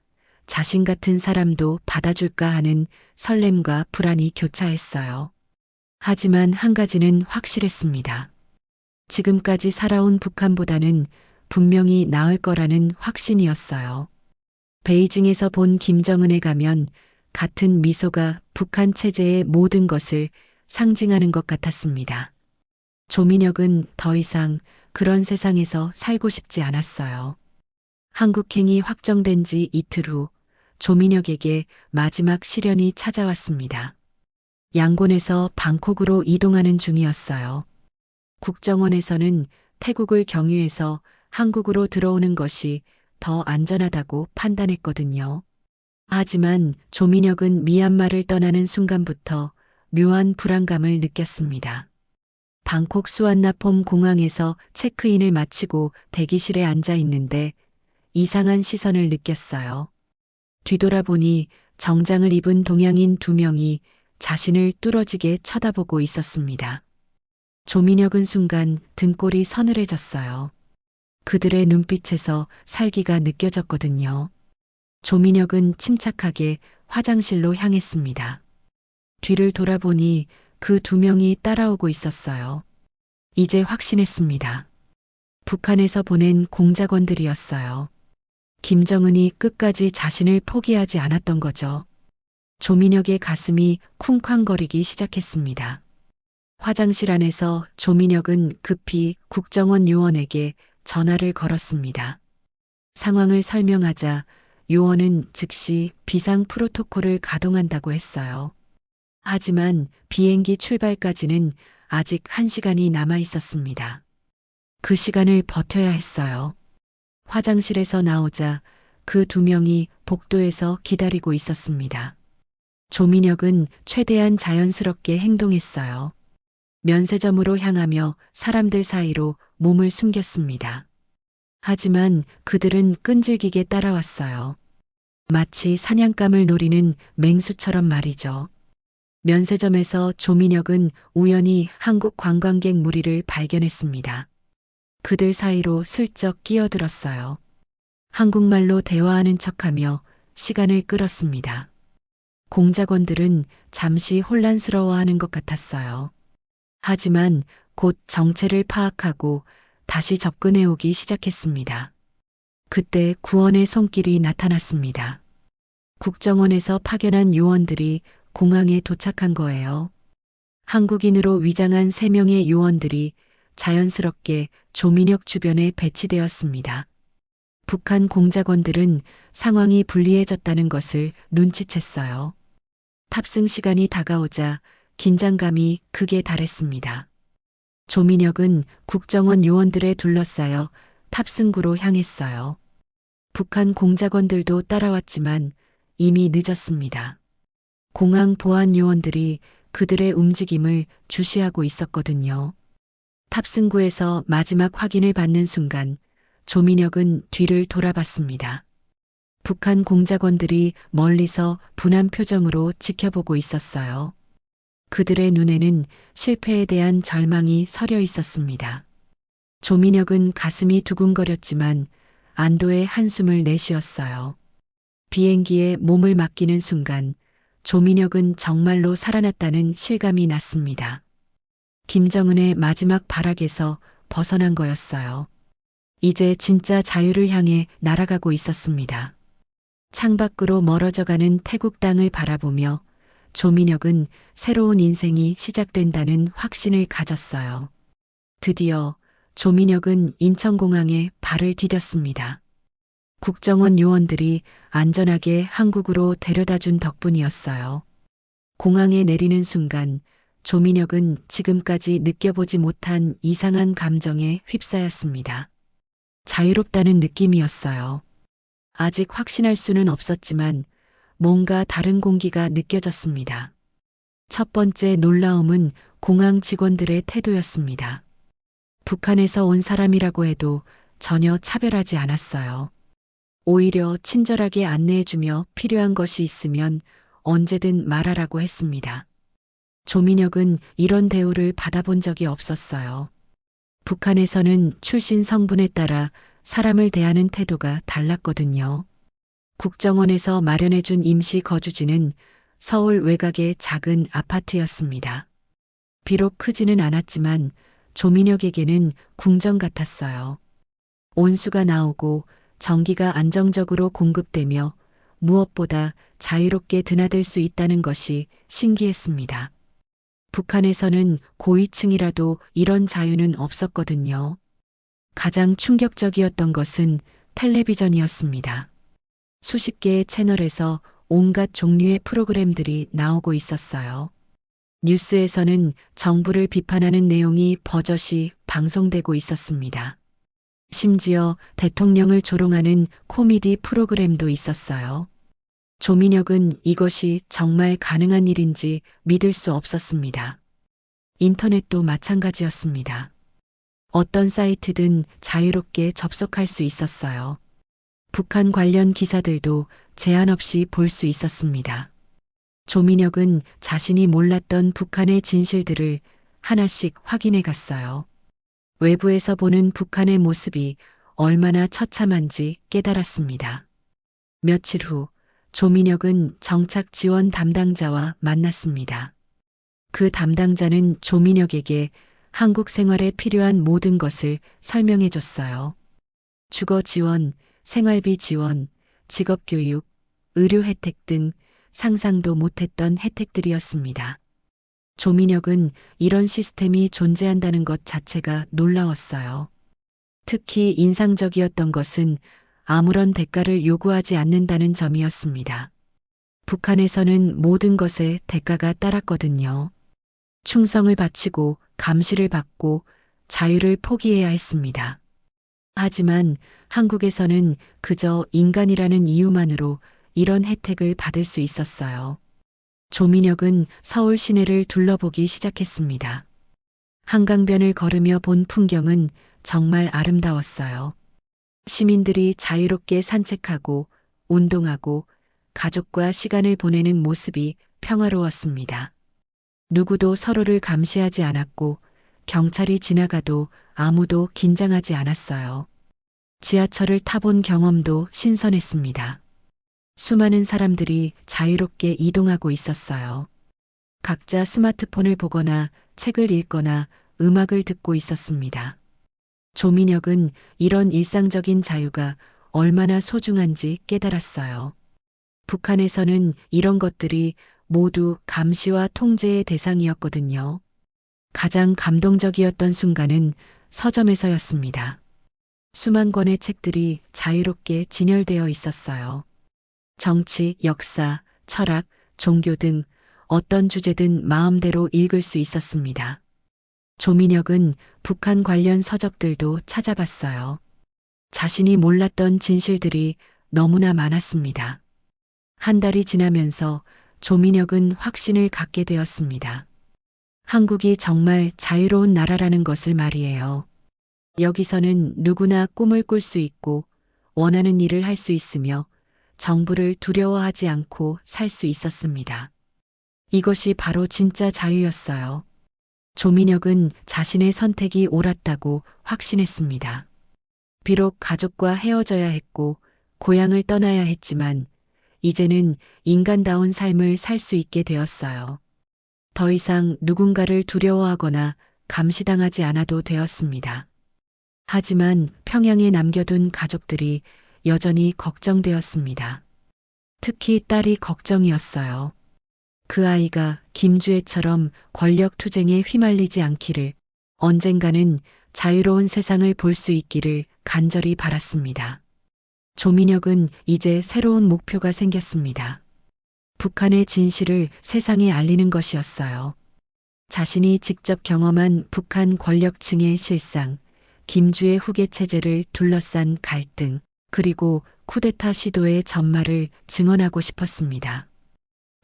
자신 같은 사람도 받아줄까 하는 설렘과 불안이 교차했어요. 하지만 한 가지는 확실했습니다. 지금까지 살아온 북한보다는 분명히 나을 거라는 확신이었어요. 베이징에서 본 김정은에 가면 같은 미소가 북한 체제의 모든 것을 상징하는 것 같았습니다. 조민혁은 더 이상 그런 세상에서 살고 싶지 않았어요. 한국행이 확정된 지 이틀 후 조민혁에게 마지막 시련이 찾아왔습니다. 양곤에서 방콕으로 이동하는 중이었어요. 국정원에서는 태국을 경유해서 한국으로 들어오는 것이 더 안전하다고 판단했거든요. 하지만 조민혁은 미얀마를 떠나는 순간부터 묘한 불안감을 느꼈습니다. 방콕 수완나폼 공항에서 체크인을 마치고 대기실에 앉아 있는데 이상한 시선을 느꼈어요. 뒤돌아보니 정장을 입은 동양인 2명이 자신을 뚫어지게 쳐다보고 있었습니다. 조민혁은 순간 등골이 서늘해졌어요. 그들의 눈빛에서 살기가 느껴졌거든요. 조민혁은 침착하게 화장실로 향했습니다. 뒤를 돌아보니 그 2명이 따라오고 있었어요. 이제 확신했습니다. 북한에서 보낸 공작원들이었어요. 김정은이 끝까지 자신을 포기하지 않았던 거죠. 조민혁의 가슴이 쿵쾅거리기 시작했습니다. 화장실 안에서 조민혁은 급히 국정원 요원에게 전화를 걸었습니다. 상황을 설명하자 요원은 즉시 비상 프로토콜을 가동한다고 했어요. 하지만 비행기 출발까지는 아직 1시간이 남아 있었습니다. 그 시간을 버텨야 했어요. 화장실에서 나오자 그 2명이 복도에서 기다리고 있었습니다. 조민혁은 최대한 자연스럽게 행동했어요. 면세점으로 향하며 사람들 사이로 몸을 숨겼습니다. 하지만 그들은 끈질기게 따라왔어요. 마치 사냥감을 노리는 맹수처럼 말이죠. 면세점에서 조민혁은 우연히 한국 관광객 무리를 발견했습니다. 그들 사이로 슬쩍 끼어들었어요. 한국말로 대화하는 척하며 시간을 끌었습니다. 공작원들은 잠시 혼란스러워하는 것 같았어요. 하지만 곧 정체를 파악하고 다시 접근해 오기 시작했습니다. 그때 구원의 손길이 나타났습니다. 국정원에서 파견한 요원들이 공항에 도착한 거예요. 한국인으로 위장한 3명의 요원들이 자연스럽게 조민혁 주변에 배치되었습니다. 북한 공작원들은 상황이 불리해졌다는 것을 눈치챘어요. 탑승 시간이 다가오자 긴장감이 극에 달했습니다. 조민혁은 국정원 요원들에 둘러싸여 탑승구로 향했어요. 북한 공작원들도 따라왔지만 이미 늦었습니다. 공항 보안 요원들이 그들의 움직임을 주시하고 있었거든요. 탑승구에서 마지막 확인을 받는 순간 조민혁은 뒤를 돌아봤습니다. 북한 공작원들이 멀리서 분한 표정으로 지켜보고 있었어요. 그들의 눈에는 실패에 대한 절망이 서려 있었습니다. 조민혁은 가슴이 두근거렸지만 안도의 한숨을 내쉬었어요. 비행기에 몸을 맡기는 순간 조민혁은 정말로 살아났다는 실감이 났습니다. 김정은의 마지막 발악에서 벗어난 거였어요. 이제 진짜 자유를 향해 날아가고 있었습니다. 창밖으로 멀어져가는 태국 땅을 바라보며 조민혁은 새로운 인생이 시작된다는 확신을 가졌어요. 드디어 조민혁은 인천공항에 발을 디뎠습니다. 국정원 요원들이 안전하게 한국으로 데려다준 덕분이었어요. 공항에 내리는 순간 조민혁은 지금까지 느껴보지 못한 이상한 감정에 휩싸였습니다. 자유롭다는 느낌이었어요. 아직 확신할 수는 없었지만 뭔가 다른 공기가 느껴졌습니다. 첫 번째 놀라움은 공항 직원들의 태도였습니다. 북한에서 온 사람이라고 해도 전혀 차별하지 않았어요. 오히려 친절하게 안내해주며 필요한 것이 있으면 언제든 말하라고 했습니다. 조민혁은 이런 대우를 받아본 적이 없었어요. 북한에서는 출신 성분에 따라 사람을 대하는 태도가 달랐거든요. 국정원에서 마련해준 임시 거주지는 서울 외곽의 작은 아파트였습니다. 비록 크지는 않았지만 조민혁에게는 궁전 같았어요. 온수가 나오고 전기가 안정적으로 공급되며 무엇보다 자유롭게 드나들 수 있다는 것이 신기했습니다. 북한에서는 고위층이라도 이런 자유는 없었거든요. 가장 충격적이었던 것은 텔레비전이었습니다. 수십 개의 채널에서 온갖 종류의 프로그램들이 나오고 있었어요. 뉴스에서는 정부를 비판하는 내용이 버젓이 방송되고 있었습니다. 심지어 대통령을 조롱하는 코미디 프로그램도 있었어요. 조민혁은 이것이 정말 가능한 일인지 믿을 수 없었습니다. 인터넷도 마찬가지였습니다. 어떤 사이트든 자유롭게 접속할 수 있었어요. 북한 관련 기사들도 제한 없이 볼 수 있었습니다. 조민혁은 자신이 몰랐던 북한의 진실들을 하나씩 확인해 갔어요. 외부에서 보는 북한의 모습이 얼마나 처참한지 깨달았습니다. 며칠 후 조민혁은 정착 지원 담당자와 만났습니다. 그 담당자는 조민혁에게 한국 생활에 필요한 모든 것을 설명해 줬어요. 주거 지원, 생활비 지원, 직업 교육, 의료 혜택 등 상상도 못했던 혜택들이었습니다. 조민혁은 이런 시스템이 존재한다는 것 자체가 놀라웠어요. 특히 인상적이었던 것은 아무런 대가를 요구하지 않는다는 점이었습니다. 북한에서는 모든 것에 대가가 따랐거든요. 충성을 바치고 감시를 받고 자유를 포기해야 했습니다. 하지만 한국에서는 그저 인간이라는 이유만으로 이런 혜택을 받을 수 있었어요. 조민혁은 서울 시내를 둘러보기 시작했습니다. 한강변을 걸으며 본 풍경은 정말 아름다웠어요. 시민들이 자유롭게 산책하고 운동하고 가족과 시간을 보내는 모습이 평화로웠습니다. 누구도 서로를 감시하지 않았고 경찰이 지나가도 아무도 긴장하지 않았어요. 지하철을 타본 경험도 신선했습니다. 수많은 사람들이 자유롭게 이동하고 있었어요. 각자 스마트폰을 보거나 책을 읽거나 음악을 듣고 있었습니다. 조민혁은 이런 일상적인 자유가 얼마나 소중한지 깨달았어요. 북한에서는 이런 것들이 모두 감시와 통제의 대상이었거든요. 가장 감동적이었던 순간은 서점에서였습니다. 수만 권의 책들이 자유롭게 진열되어 있었어요. 정치, 역사, 철학, 종교 등 어떤 주제든 마음대로 읽을 수 있었습니다. 조민혁은 북한 관련 서적들도 찾아봤어요. 자신이 몰랐던 진실들이 너무나 많았습니다. 한 달이 지나면서 조민혁은 확신을 갖게 되었습니다. 한국이 정말 자유로운 나라라는 것을 말이에요. 여기서는 누구나 꿈을 꿀 수 있고 원하는 일을 할 수 있으며 정부를 두려워하지 않고 살 수 있었습니다. 이것이 바로 진짜 자유였어요. 조민혁은 자신의 선택이 옳았다고 확신했습니다. 비록 가족과 헤어져야 했고 고향을 떠나야 했지만 이제는 인간다운 삶을 살 수 있게 되었어요. 더 이상 누군가를 두려워하거나 감시당하지 않아도 되었습니다. 하지만 평양에 남겨둔 가족들이 여전히 걱정되었습니다. 특히 딸이 걱정이었어요. 그 아이가 김주애처럼 권력 투쟁에 휘말리지 않기를, 언젠가는 자유로운 세상을 볼 수 있기를 간절히 바랐습니다. 조민혁은 이제 새로운 목표가 생겼습니다. 북한의 진실을 세상에 알리는 것이었어요. 자신이 직접 경험한 북한 권력층의 실상, 김주애 후계 체제를 둘러싼 갈등, 그리고 쿠데타 시도의 전말을 증언하고 싶었습니다.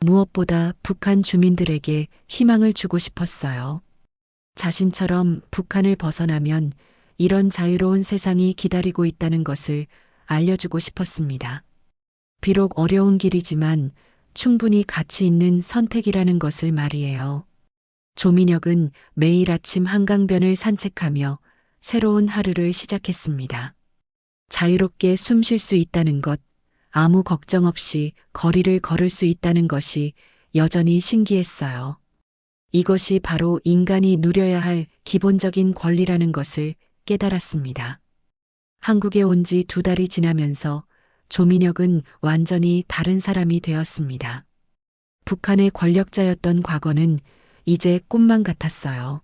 무엇보다 북한 주민들에게 희망을 주고 싶었어요. 자신처럼 북한을 벗어나면 이런 자유로운 세상이 기다리고 있다는 것을 알려주고 싶었습니다. 비록 어려운 길이지만 충분히 가치 있는 선택이라는 것을 말이에요. 조민혁은 매일 아침 한강변을 산책하며 새로운 하루를 시작했습니다. 자유롭게 숨 쉴 수 있다는 것, 아무 걱정 없이 거리를 걸을 수 있다는 것이 여전히 신기했어요. 이것이 바로 인간이 누려야 할 기본적인 권리라는 것을 깨달았습니다. 한국에 온 지 2달이 지나면서 조민혁은 완전히 다른 사람이 되었습니다. 북한의 권력자였던 과거는 이제 꿈만 같았어요.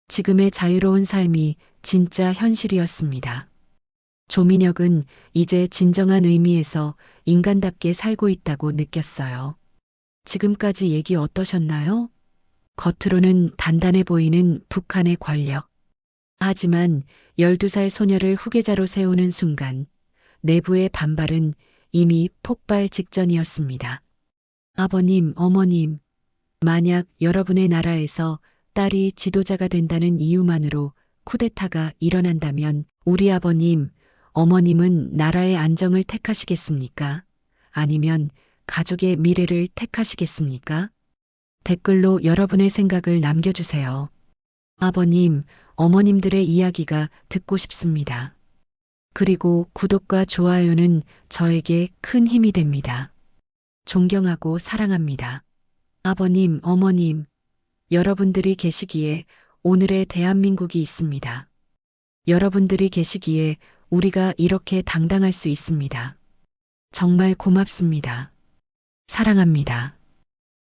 지금의 자유로운 삶이 진짜 현실이었습니다. 조민혁은 이제 진정한 의미에서 인간답게 살고 있다고 느꼈어요. 지금까지 얘기 어떠셨나요? 겉으로는 단단해 보이는 북한의 권력. 하지만 12살 소녀를 후계자로 세우는 순간 내부의 반발은 이미 폭발 직전이었습니다. 아버님, 어머님, 만약 여러분의 나라에서 딸이 지도자가 된다는 이유만으로 쿠데타가 일어난다면 우리 아버님, 어머님은 나라의 안정을 택하시겠습니까? 아니면 가족의 미래를 택하시겠습니까? 댓글로 여러분의 생각을 남겨주세요. 아버님, 어머님들의 이야기가 듣고 싶습니다. 그리고 구독과 좋아요는 저에게 큰 힘이 됩니다. 존경하고 사랑합니다. 아버님, 어머님, 여러분들이 계시기에 오늘의 대한민국이 있습니다. 여러분들이 계시기에 우리가 이렇게 당당할 수 있습니다. 정말 고맙습니다. 사랑합니다.